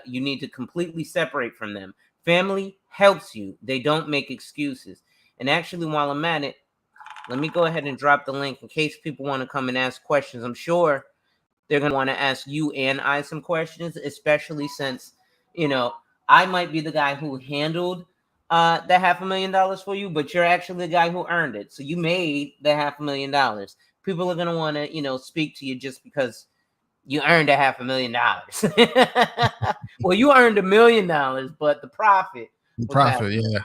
you need to completely separate from them. Family helps you. They don't make excuses. And actually, while I'm at it, let me go ahead and drop the link in case people want to come and ask questions. I'm sure they're going to want to ask you and I some questions, especially since, I might be the guy who handled the $500,000 for you, but you're actually the guy who earned it. So you made the $500,000. People are going to want to, speak to you just because you earned a $500,000. Well, you earned $1 million, but the profit. Yeah.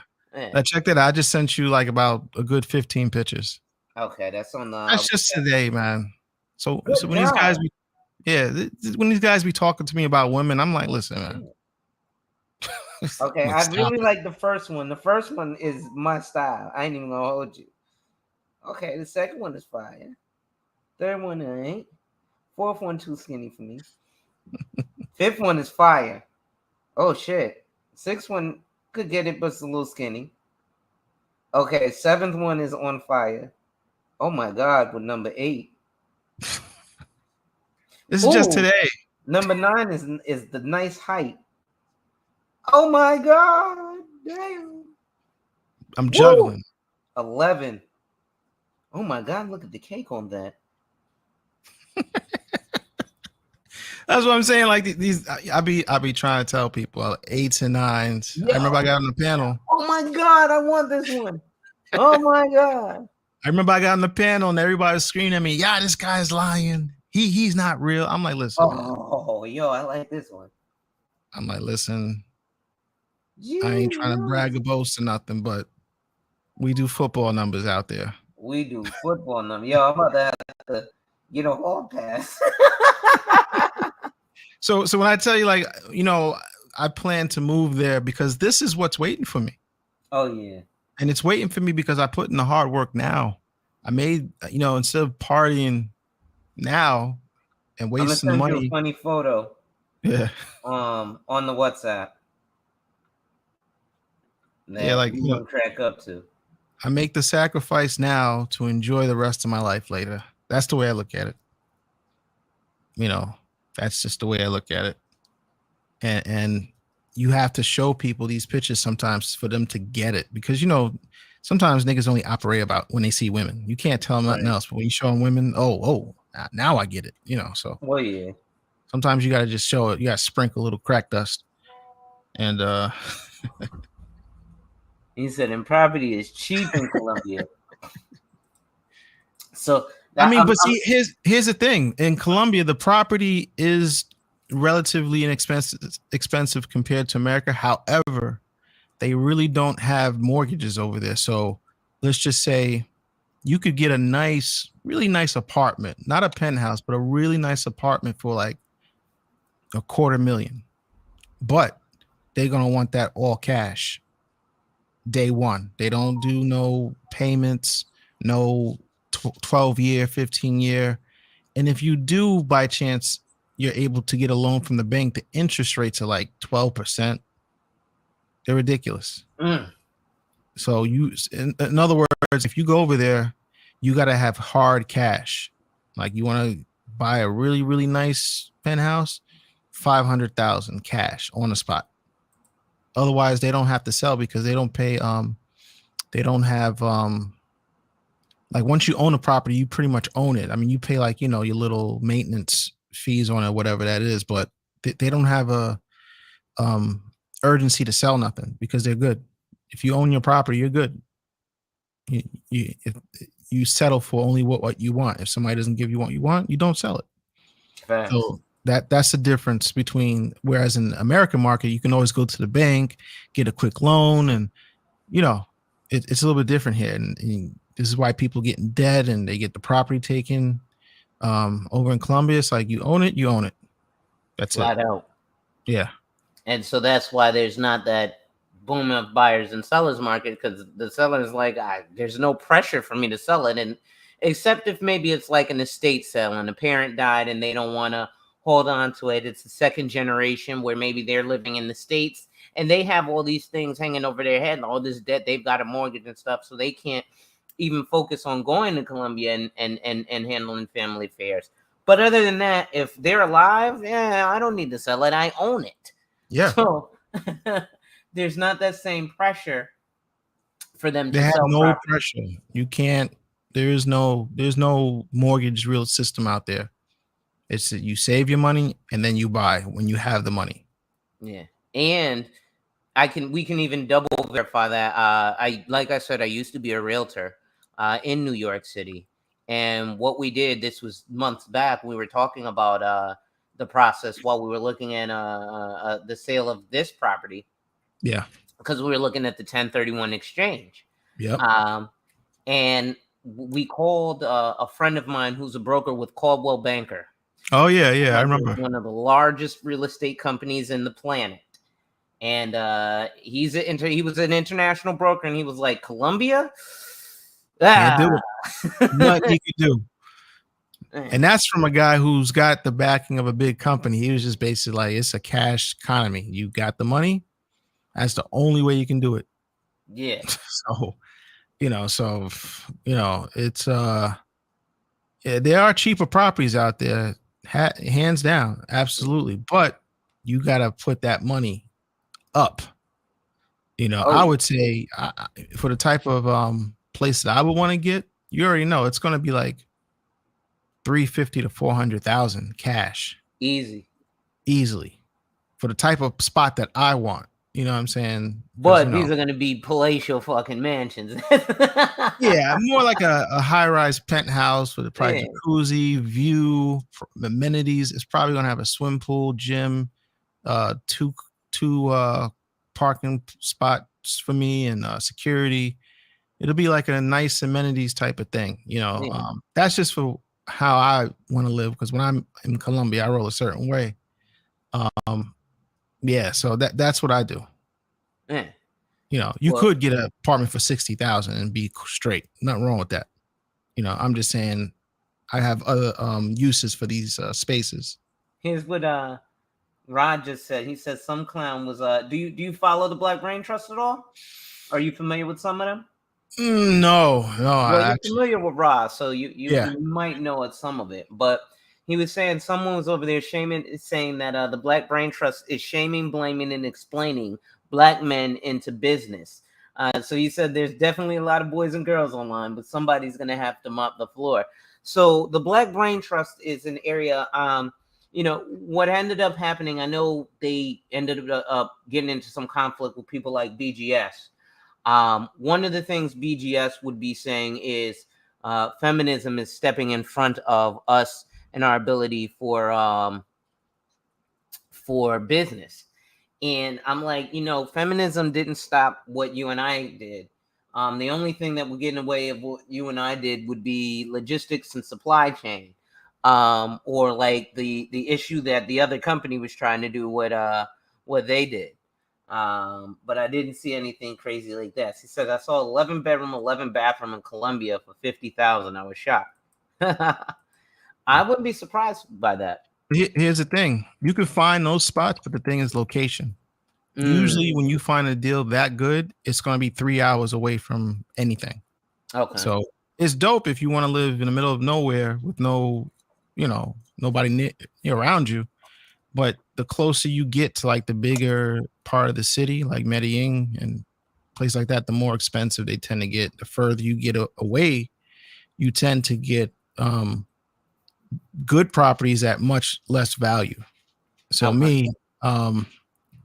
Now check that out. I just sent you like about a good 15 pictures. Okay, that's on the. That's just today, man. So when these guys when these guys be talking to me about women, I'm like, listen, man. Okay, I really like the first one. The first one is my style. I ain't even gonna hold you. Okay, the second one is fire. Third one ain't. Fourth one too skinny for me. Fifth one is fire. Oh shit. Sixth one could get it, but it's a little skinny. Okay, seventh one is on fire. Oh my god, with number 8. This is just today. Number 9 is the nice height. Oh my god, damn. I'm juggling. 11. Oh my god, look at the cake on that. That's what I'm saying. Like these, I be trying to tell people 8s and 9s. Yo. I remember I got on the panel. Oh my god, I want this one. Oh my god. I remember I got on the panel and everybody was screaming at me. Yeah, this guy's lying. He's not real. I'm like, listen. Oh, yo, I like this one. I'm like, listen. I ain't trying to brag or boast or nothing, but we do football numbers out there. We do football numbers. Yo, I'm about to have to get a hall pass. So when I tell you, like, I plan to move there because this is what's waiting for me. Oh, yeah. And it's waiting for me because I put in the hard work now. I made, instead of partying now and wasting money. I'm gonna send you a funny photo. Yeah. On the WhatsApp. Yeah, like you can crack up to. I make the sacrifice now to enjoy the rest of my life later. That's the way I look at it. That's just the way I look at it. And you have to show people these pictures sometimes for them to get it because, sometimes niggas only operate about when they see women. You can't tell them nothing else. But when you show them women, now I get it, so. Well, yeah. Sometimes you got to just show it. You got to sprinkle a little crack dust. And he said, and property is cheap in Colombia. So here's the thing. In Colombia, the property is relatively expensive compared to America. However, they really don't have mortgages over there. So let's just say you could get a really nice apartment, not a penthouse, but a really nice apartment for like $250,000. But they're going to want that all cash day one. They don't do no payments, no 12-year, 15-year. And if you do, by chance, you're able to get a loan from the bank, the interest rates are like 12%. They're ridiculous. So in other words, if you go over there, you got to have hard cash. Like you want to buy a really, really nice penthouse, $500,000 cash on the spot. Otherwise, they don't have to sell because they don't pay. They don't have like once you own a property, you pretty much own it. I mean, you pay like your little maintenance fees on it, whatever that is, but they don't have a urgency to sell nothing because they're good. If you own your property, you're good. If you settle for only what you want. If somebody doesn't give you what you want, you don't sell it. Facts. So that's the difference between, whereas in the American market, you can always go to the bank, get a quick loan, and it's a little bit different here. And this is why people get in debt and they get the property taken. Over in Colombia, it's like you own it. That's Flat it. out. Yeah. And so that's why there's not that boom of buyers and sellers market, because the seller's like, there's no pressure for me to sell it. And except if maybe it's like an estate sale and the parent died and they don't want to hold on to it. It's the second generation where maybe they're living in the States and they have all these things hanging over their head and all this debt. They've got a mortgage and stuff, so they can't even focus on going to Colombia and handling family affairs. But other than that, if they're alive, I don't need to sell it. I own it. Yeah. So there's not that same pressure for them They to have sell no property. pressure. You can't. There's no mortgage real system out there. It's that you save your money and then you buy when you have the money. Yeah, and we can even double verify that. Like I said, I used to be a realtor in New York City, and what we did, this was months back, we were talking about the process while we were looking at the sale of this property. Yeah, because we were looking at the 1031 exchange. Yep. And we called a friend of mine who's a broker with Coldwell Banker. Oh yeah, I remember. One of the largest real estate companies in the planet. And he was an international broker, and he was like, Colombia? Can't do it. Nothing you can do. And that's from a guy who's got the backing of a big company. He was just basically like, it's a cash economy. You got the money. That's the only way you can do it. Yeah. So, it's there are cheaper properties out there, hands down, absolutely. But you got to put that money up. I would say for the type of place that I would want to get, you already know it's going to be like $350,000 to $400,000 cash, easily, for the type of spot that I want. You know what I'm saying? But these are going to be palatial fucking mansions. Yeah, more like a high-rise penthouse with a private jacuzzi, view, amenities. It's probably going to have a swim pool, gym, two parking spots for me, and security. It'll be like a nice amenities type of thing. That's just for how I want to live, because when I'm in Colombia, I roll a certain way. So that's what I do. You could get an apartment for $60,000 and be straight. Nothing wrong with that. I'm just saying I have other uses for these spaces. Here's what Rod just said. He said some clown was do you follow the Black Brain Trust at all? Are you familiar with some of them? No. Well, you're familiar with Rod, so you might know some of it. But he was saying someone was over there saying that the Black Brain Trust is shaming, blaming, and explaining Black men into business. So he said there's definitely a lot of boys and girls online, but somebody's going to have to mop the floor. So the Black Brain Trust is an area, what ended up happening, I know they ended up getting into some conflict with people like BGS. One of the things BGS would be saying is feminism is stepping in front of us and our ability for business. And I'm like, feminism didn't stop what you and I did. The only thing that would get in the way of what you and I did would be logistics and supply chain, or like the issue that the other company was trying to do what they did. But I didn't see anything crazy like that. He said, I saw 11 bedroom, 11 bathroom in Colombia for $50,000. I was shocked. I wouldn't be surprised by that. Here's the thing. You can find those spots, but the thing is location. Usually when you find a deal that good, it's going to be 3 hours away from anything. Okay. So it's dope if you want to live in the middle of nowhere with nobody around you. But the closer you get to like the bigger part of the city, like Medellin and places like that, the more expensive they tend to get. The further you get away, you tend to get good properties at much less value. So Okay.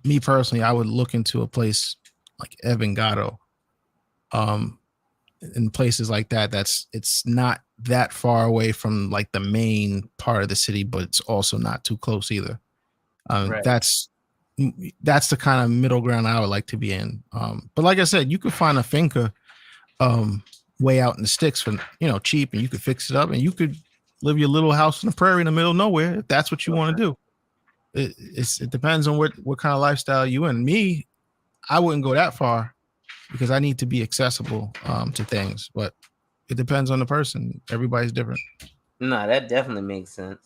me personally, I would look into a place like Evangado, in places like that. It's not that far away from like the main part of the city, but it's also not too close either. Right. That's the kind of middle ground I would like to be in. But like I said, you could find a finca way out in the sticks for cheap, and you could fix it up, and you could live your little house in the prairie in the middle of nowhere if that's what you want to do. It depends on what kind of lifestyle you in. Me, I wouldn't go that far because I need to be accessible to things, but it depends on the person. Everybody's different. No, that definitely makes sense.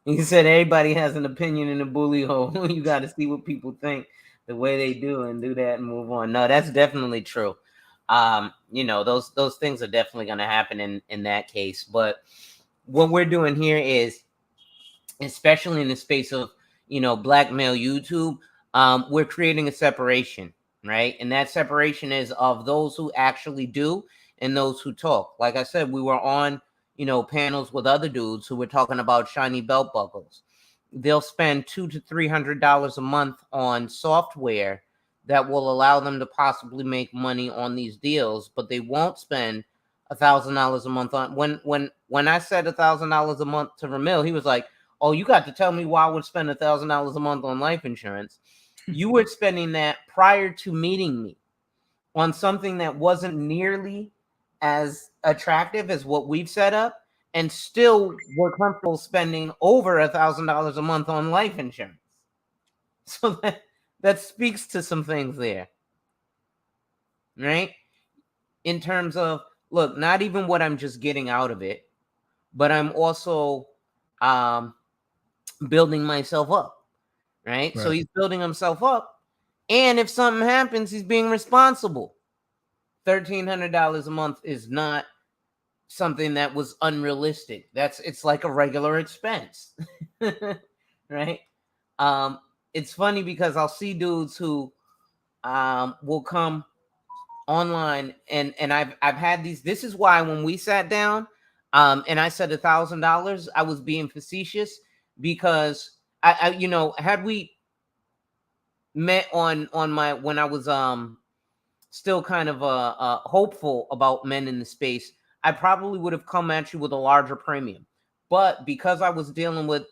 You said everybody has an opinion in the bully hole. You got to see what people think the way they do and do that and move on. No, that's definitely true. Those things are definitely going to happen in that case. But what we're doing here is, especially in the space of black male YouTube, we're creating a separation, right? And that separation is of those who actually do and those who talk. Like I said, we were on panels with other dudes who were talking about shiny belt buckles. They'll spend $200 to $300 a month on software that will allow them to possibly make money on these deals, but they won't spend $1,000 a month on. When I said $1,000 a month to Ramil, he was like, "Oh, you got to tell me why I would spend $1,000 a month on life insurance." You were spending that prior to meeting me on something that wasn't nearly as attractive as what we've set up, and still were comfortable spending over $1,000 a month on life insurance. So that speaks to some things there, right? In terms of, look, not even what I'm just getting out of it, but I'm also building myself up, right? So he's building himself up, and if something happens, he's being responsible. $1,300 a month is not something that was unrealistic. It's like a regular expense, right? It's funny because I'll see dudes who will come online, and I've had these. This is why when we sat down, and I said $1,000, I was being facetious, because I had we met on my, when I was still kind of hopeful about men in the space, I probably would have come at you with a larger premium. But because I was dealing with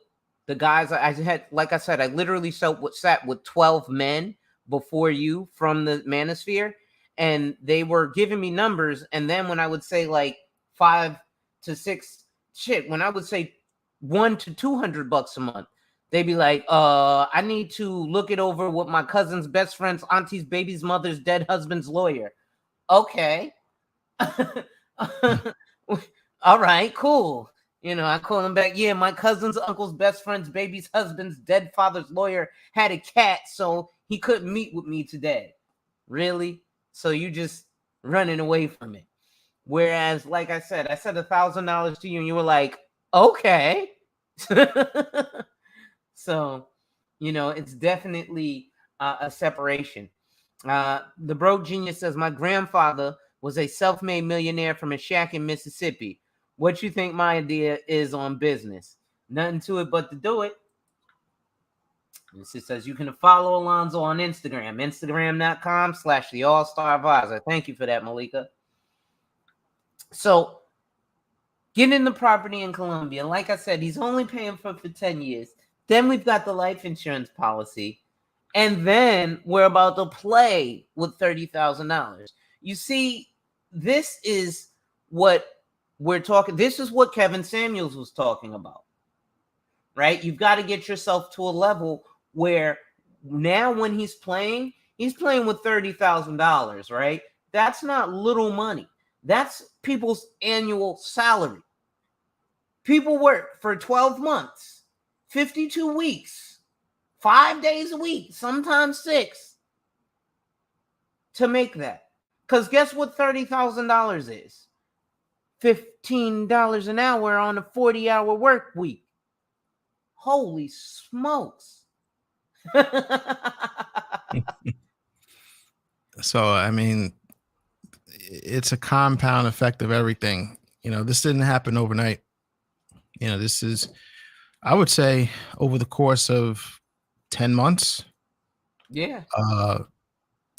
the guys I had, like I said, I literally sat with 12 men before you from the manosphere, and they were giving me numbers. And then when I would say like 5 to 6, when I would say $100 to $200 a month, they'd be like, I need to look it over with my cousin's best friend's auntie's baby's mother's dead husband's lawyer. Okay. All right, cool. I call him back. Yeah, my cousin's uncle's best friend's baby's husband's dead father's lawyer had a cat, so he couldn't meet with me today. Really? So you just running away from it. Whereas, like I said $1,000 to you, and you were like, okay. So, it's definitely a separation. The Broke Genius says, my grandfather was a self-made millionaire from a shack in Mississippi. What you think my idea is on business? Nothing to it but to do it. It says you can follow Alonzo on Instagram, instagram.com/the All-Star Advisor. Thank you for that, Malika. So, getting the property in Colombia, like I said, he's only paying for 10 years. Then we've got the life insurance policy. And then we're about to play with $30,000. You see, this is what we're talking. This is what Kevin Samuels was talking about, right? You've got to get yourself to a level where now when he's playing with $30,000, right? That's not little money. That's people's annual salary. People work for 12 months, 52 weeks, 5 days a week, sometimes 6, to make that. Because guess what $30,000 is? $15 an hour on a 40-hour work week. Holy smokes. So, I mean, it's a compound effect of everything. This didn't happen overnight. This is, I would say, over the course of 10 months. Yeah.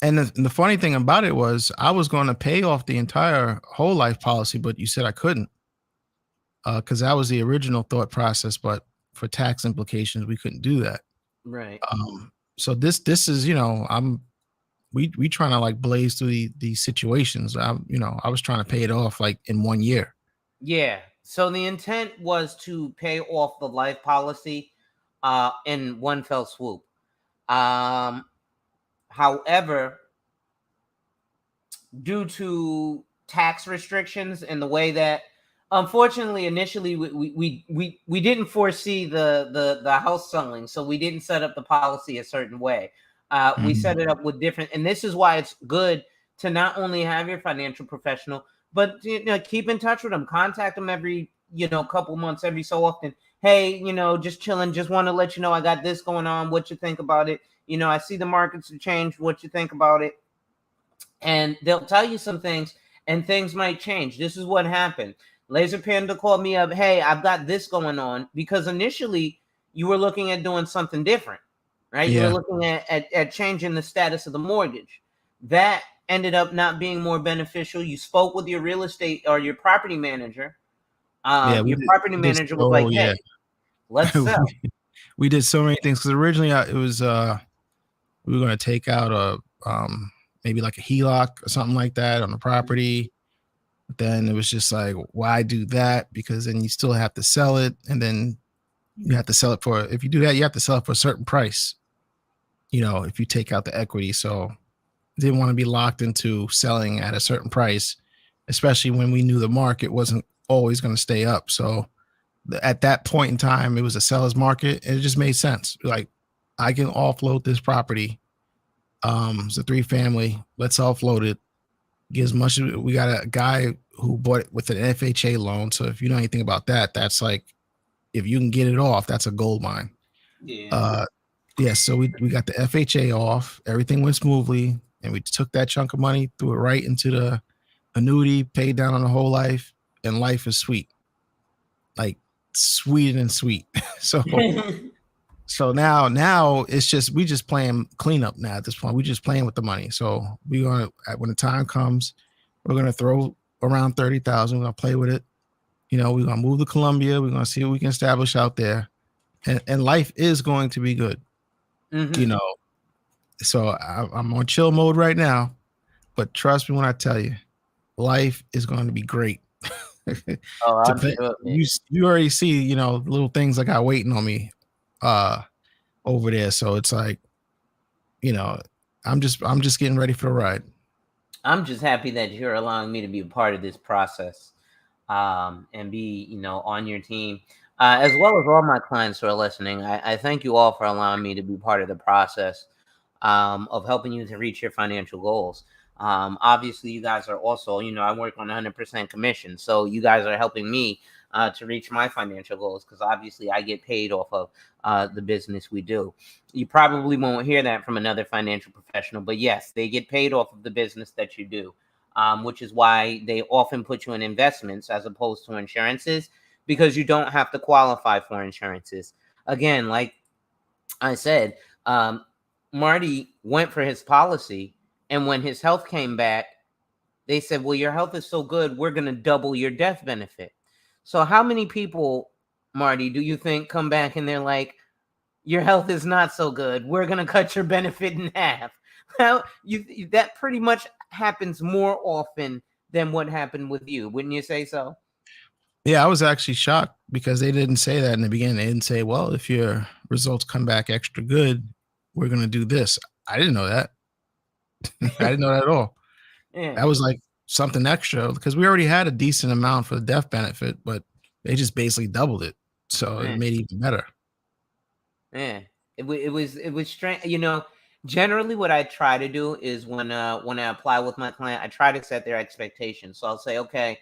And the funny thing about it was I was going to pay off the entire whole life policy, but you said I couldn't, because that was the original thought process. But for tax implications, we couldn't do that. Right. So this is, we trying to like blaze through these situations. I was trying to pay it off like in 1 year. Yeah. So the intent was to pay off the life policy in one fell swoop. However, due to tax restrictions and the way that, unfortunately, initially we didn't foresee the house selling, so we didn't set up the policy a certain way. We set it up with different, and this is why it's good to not only have your financial professional, but keep in touch with them, contact them every couple months, every so often. Hey, just chilling, just want to let you know I got this going on. What you think about it? I see the markets have changed. What you think about it? And they'll tell you some things, and things might change. This is what happened. Laser Panda called me up. Hey, I've got this going on, because initially you were looking at doing something different, right? You were Yeah. looking at changing the status of the mortgage. That ended up not being more beneficial. You spoke with your real estate or your property manager. Yeah. Your property manager was like, hey, let's sell. We did so many things because originally it was we were going to take out a maybe like a HELOC or something like that on the property. But then it was just like, why do that? Because then you still have to sell it, and then you have to sell it for, if you do that, you have to sell it for a certain price, if you take out the equity. So didn't want to be locked into selling at a certain price, especially when we knew the market wasn't always going to stay up. So at that point in time, it was a seller's market, and it just made sense. Like, I can offload this property. It's a 3-family. Let's offload it. Get as much as we got. A guy who bought it with an FHA loan. So if you know anything about that, that's like, if you can get it off, that's a gold mine. Yeah. Yeah. So we got the FHA off. Everything went smoothly, and we took that chunk of money, threw it right into the annuity, paid down on the whole life, and life is sweet. Like, sweet and sweet. So now it's just, we just playing cleanup now at this point. We just playing with the money. So we're gonna, when the time comes, we're gonna throw around 30,000. We're gonna play with it. We're gonna move to Colombia. We're gonna see what we can establish out there, and life is going to be good. So I'm on chill mode right now, but trust me when I tell you, life is going to be great. Oh, I'm sure, man. You already see, little things I got waiting on me over there. So it's like, I'm just getting ready for the ride. I'm just happy that you're allowing me to be a part of this process, and be, on your team, as well as all my clients who are listening. I thank you all for allowing me to be part of the process, of helping you to reach your financial goals. Obviously, you guys are also, I work on 100% commission, so you guys are helping me to reach my financial goals, because obviously I get paid off of the business we do. You probably won't hear that from another financial professional, but yes, they get paid off of the business that you do, which is why they often put you in investments as opposed to insurances, because you don't have to qualify for insurances. Again, like I said, Marty went for his policy, and when his health came back, they said, well, your health is so good, we're going to double your death benefit. So how many people, Marty, do you think come back and they're like, your health is not so good, we're going to cut your benefit in half? Well, that pretty much happens more often than what happened with you. Wouldn't you say so? Yeah, I was actually shocked because they didn't say that in the beginning. They didn't say, well, if your results come back extra good, we're going to do this. I didn't know that. I didn't know that at all. Yeah. That was like something extra, because we already had a decent amount for the death benefit, but they just basically doubled it. So it made it even better. Yeah. It was strange. Generally what I try to do is when I apply with my client, I try to set their expectations. So I'll say, okay,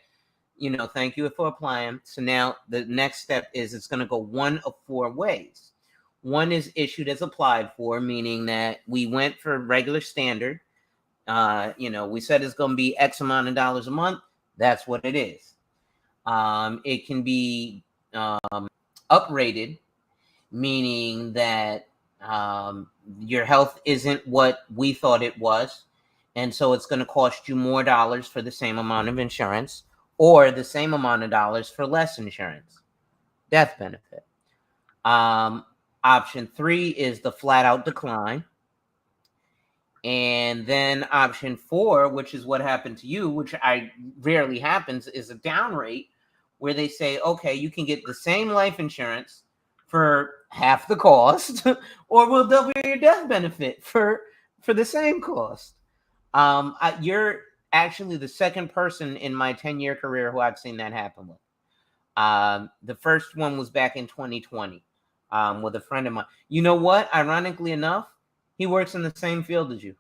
thank you for applying. So now the next step is, it's going to go one of 4 ways. One is issued as applied for, meaning that we went for regular standard. We said it's going to be X amount of dollars a month. That's what it is. It can be uprated, meaning that your health isn't what we thought it was. And so it's going to cost you more dollars for the same amount of insurance, or the same amount of dollars for less insurance. Death benefit. Option 3 is the flat out decline. And then option 4, which is what happened to you, which rarely happens, is a down rate, where they say, okay, you can get the same life insurance for half the cost, or we'll double your death benefit for the same cost. You're actually the second person in my 10-year career who I've seen that happen with. The first one was back in 2020 with a friend of mine. You know what? Ironically enough, he works in the same field as you.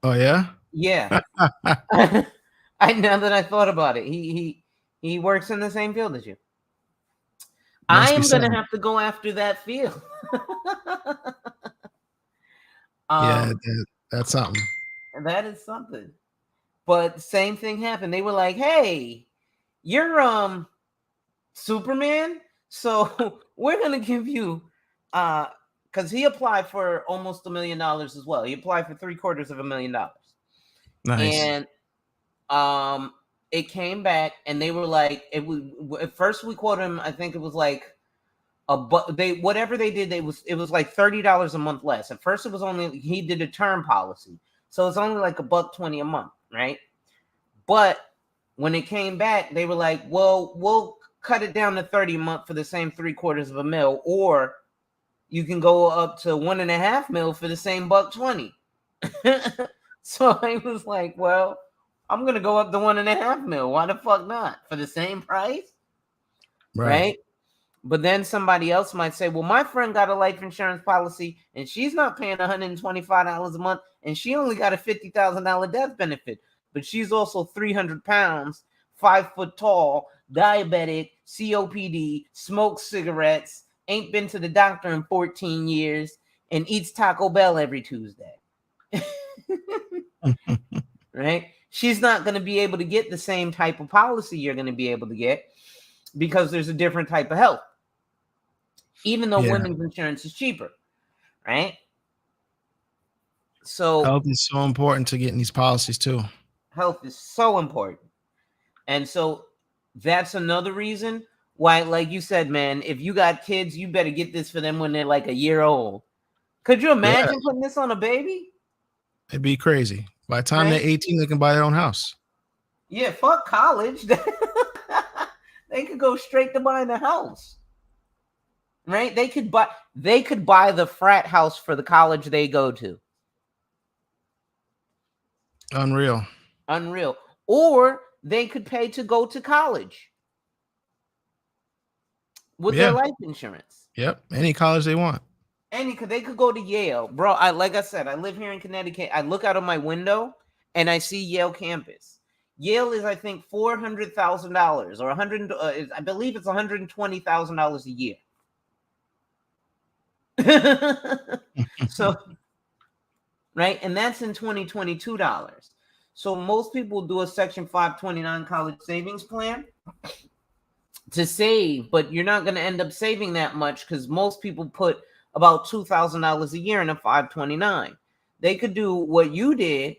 Oh, yeah? Yeah. Now that I thought about it, he works in the same field as you. I am going to have to go after that field. That's something. That is something. But same thing happened. They were like, hey, you're Superman, so we're going to give you because he applied for almost $1 million as well. He applied for $750,000. Nice. And it came back, and they were like, it was at first we quoted him. I think it was like whatever they did, it was like $30 a month less. At first, it was only, he did a term policy, so it's only like $120 a month, right? But when it came back, they were like, well, we'll cut it down to $30 a month for the same $750,000, or you can go up to $1.5 million for the same $120. So I was like, well, I'm gonna go up to $1.5 million. Why the fuck not? For the same price, right? But then somebody else might say, well, my friend got a life insurance policy and she's not paying $125 a month, and she only got a $50,000 death benefit, but she's also 300 pounds, 5 foot tall, diabetic, COPD, smokes cigarettes, ain't been to the doctor in 14 years, and eats Taco Bell every Tuesday. Right? She's not going to be able to get the same type of policy you're going to be able to get, because there's a different type of health, even though women's insurance is cheaper, right? So health is so important to getting these policies too. Health is so important. And so that's another reason why, like you said, man, if you got kids, you better get this for them when they're like a year old. Could you imagine putting this on a baby? It'd be crazy. By the time they're 18, they can buy their own house. Yeah, fuck college. They could go straight to buying a house. Right? They could buy the frat house for the college they go to. Unreal. Or they could pay to go to college with their life insurance. Yep. Any college they want. They could go to Yale. Bro, like I said, I live here in Connecticut. I look out of my window and I see Yale campus. Yale is, I think, $400,000 or I believe it's $120,000 a year. So, right, and that's in 2022 dollars. So most people do a Section 529 college savings plan to save, but you're not going to end up saving that much, because most people put about $2,000 a year in a 529. They could do what you did,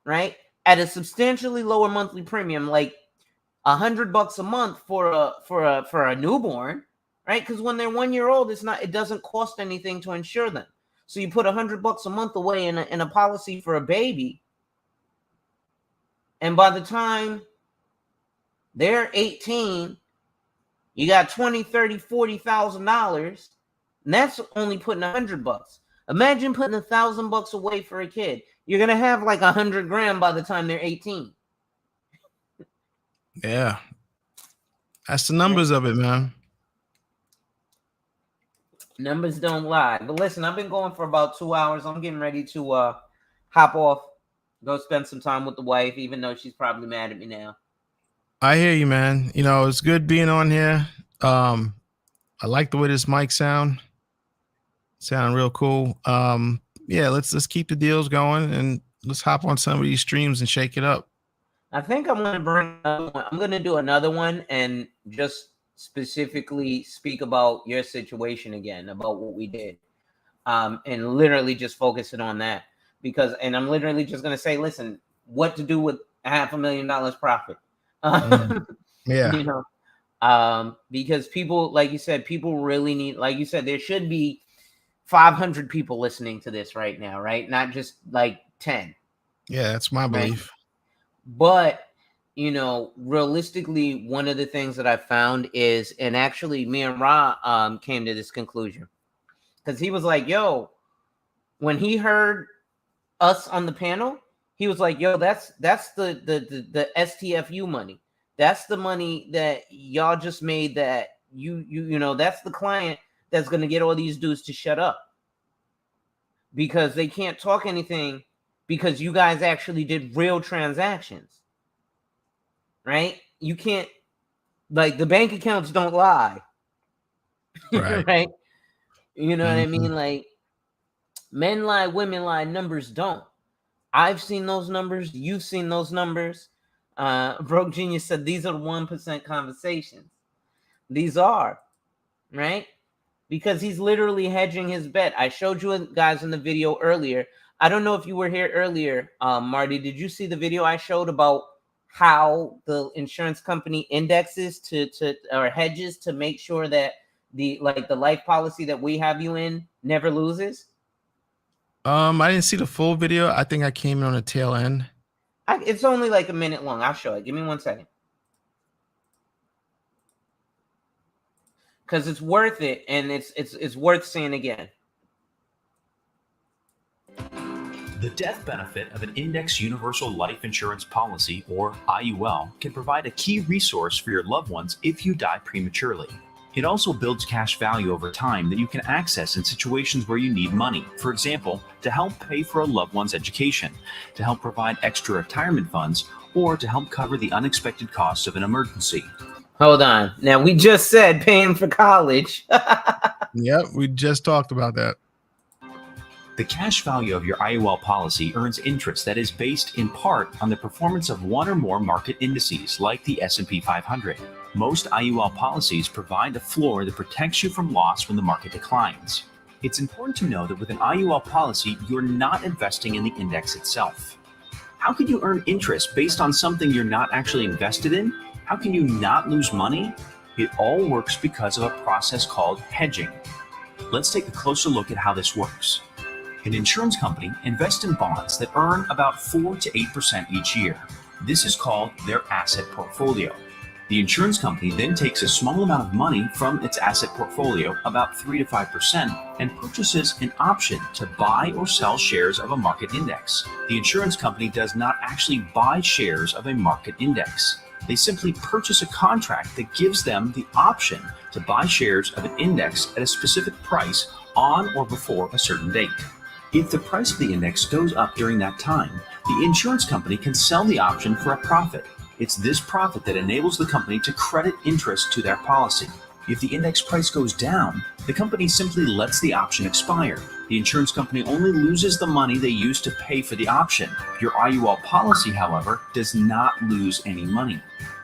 right, at a substantially lower monthly premium, like $100 a month for a newborn, right? Because when they're 1 year old, it doesn't cost anything to insure them. So you put $100 a month away in a policy for a baby, and by the time they're 18, you got $20,000, $30,000, $40,000, and that's only putting $100. Imagine putting $1,000 away for a kid. You're gonna have like $100,000 by the time they're 18. Yeah, that's the numbers of it, man. Numbers don't lie. But listen, I've been going for about 2 hours. I'm getting ready to hop off, go spend some time with the wife, even though she's probably mad at me now. I hear you, man. You know, it's good being on here. I like the way this mic sound real cool. Yeah, let's keep the deals going and let's hop on some of these streams and shake it up. I think I'm going to bring another one. I'm going to do another one and just specifically speak about your situation again, about what we did, and literally just focusing on that and I'm literally just going to say, listen, what to do with $500,000 profit. Yeah. You know, because people, like you said, people really need, like you said, there should be 500 people listening to this right now, right? Not just like 10. Yeah, that's my belief. Right? But, you know, realistically, one of the things that I found is, and actually me and Ra came to this conclusion, because he was like, yo, when he heard us on the panel, he was like, yo, that's the STFU money. That's the money that y'all just made, that you know, that's the client that's going to get all these dudes to shut up because they can't talk anything because you guys actually did real transactions, right? You can't, like, the bank accounts don't lie, Right? right? You know what I mean? Like, men lie, women lie, numbers don't. I've seen those numbers. You've seen those numbers. Broke Genius said these are 1% conversations. These are, right? Because he's literally hedging his bet. I showed you guys in the video earlier. I don't know if you were here earlier, Marty. Did you see the video I showed about how the insurance company indexes or hedges to make sure that the life policy that we have you in never loses? I didn't see the full video. I think I came in on the tail end. It's only like a minute long. I'll show it. Give me 1 second. Because it's worth it, and it's worth seeing again. The death benefit of an Index Universal Life Insurance Policy, or IUL, can provide a key resource for your loved ones if you die prematurely. It also builds cash value over time that you can access in situations where you need money. For example, to help pay for a loved one's education, to help provide extra retirement funds, or to help cover the unexpected costs of an emergency. Hold on. Now, we just said paying for college. Yep, we just talked about that. The cash value of your IUL policy earns interest that is based in part on the performance of one or more market indices, like the S&P 500. Most IUL policies provide a floor that protects you from loss when the market declines. It's important to know that with an IUL policy, you're not investing in the index itself. How can you earn interest based on something you're not actually invested in? How can you not lose money? It all works because of a process called hedging. Let's take a closer look at how this works. An insurance company invests in bonds that earn about 4 to 8% each year. This is called their asset portfolio. The insurance company then takes a small amount of money from its asset portfolio, about 3 to 5%, and purchases an option to buy or sell shares of a market index. The insurance company does not actually buy shares of a market index. They simply purchase a contract that gives them the option to buy shares of an index at a specific price on or before a certain date. If the price of the index goes up during that time, the insurance company can sell the option for a profit. It's this profit that enables the company to credit interest to their policy. If the index price goes down, the company simply lets the option expire. The insurance company only loses the money they used to pay for the option. Your IUL policy, however, does not lose any money.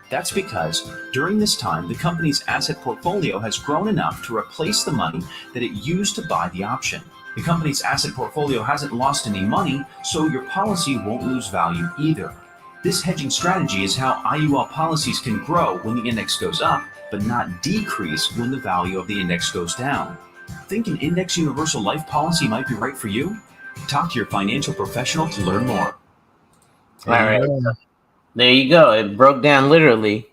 That's because during this time, the company's asset portfolio has grown enough to replace the money that it used to buy the option. The company's asset portfolio hasn't lost any money, so your policy won't lose value either. This hedging strategy is how IUL policies can grow when the index goes up, but not decrease when the value of the index goes down. Think an Index Universal Life policy might be right for you? Talk to your financial professional to learn more. All right. There you go. It broke down literally.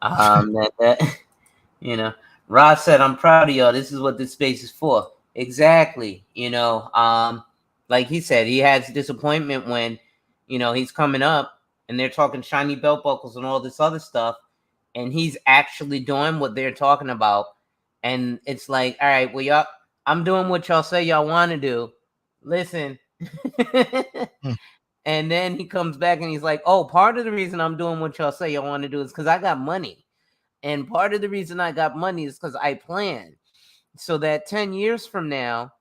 You know, Ross said, I'm proud of y'all. This is what this space is for. Exactly. You know, like he said, he has disappointment when, you know, he's coming up and they're talking shiny belt buckles and all this other stuff, and he's actually doing what they're talking about. And it's like, all right, well, y'all, I'm doing what y'all say y'all want to do. Listen. And then he comes back and he's like, oh, part of the reason I'm doing what y'all say y'all want to do is because I got money. And part of the reason I got money is because I plan so that 10 years from now,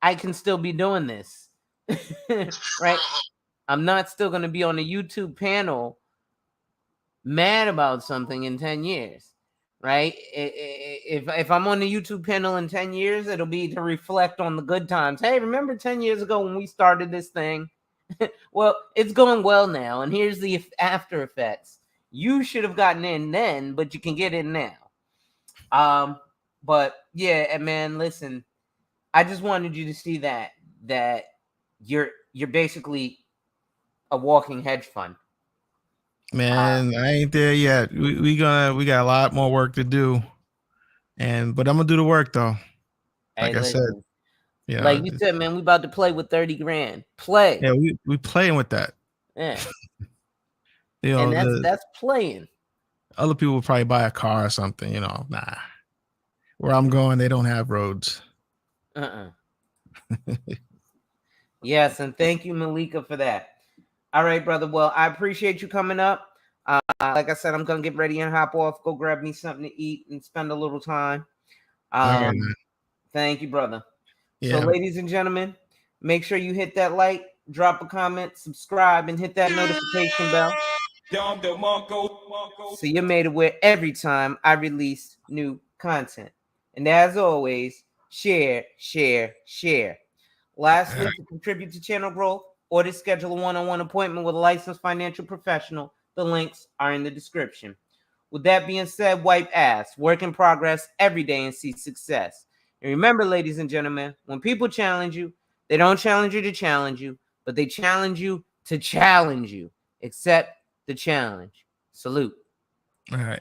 I can still be doing this. Right? I'm not still going to be on a YouTube panel mad about something in 10 years. Right? If I'm on the YouTube panel in 10 years, it'll be to reflect on the good times. Hey, remember 10 years ago when we started this thing? Well, it's going well now, and here's the after effects. You should have gotten in then, but you can get in now. But yeah, man, listen, I just wanted you to see that you're basically a walking hedge fund. Man, I ain't there yet. We got a lot more work to do, but I'm gonna do the work though. Like Hey, I said, listen, yeah, like you said, man, we about to play with 30 grand. Play. yeah, we playing with that. Yeah. You know, And that's playing. other people will probably buy a car or something. You know, nah. Where I'm going, they don't have roads. Yes, and thank you, Malika, for that. All right, brother. Well, I appreciate you coming up. Like I said, I'm gonna get ready and hop off, go grab me something to eat and spend a little time. All right, Thank you, brother. yeah. So, ladies and gentlemen, make sure you hit that like, drop a comment, subscribe, and hit that notification bell so you're made aware every time I release new content. And as always, share, share, share. Lastly, to contribute to channel growth or to schedule a one-on-one appointment with a licensed financial professional, the links are in the description. With that being said, wipe ass, work in progress every day and see success. And remember, ladies and gentlemen, when people challenge you, they don't challenge you to challenge you, but they challenge you to challenge you. Accept the challenge. Salute. All right.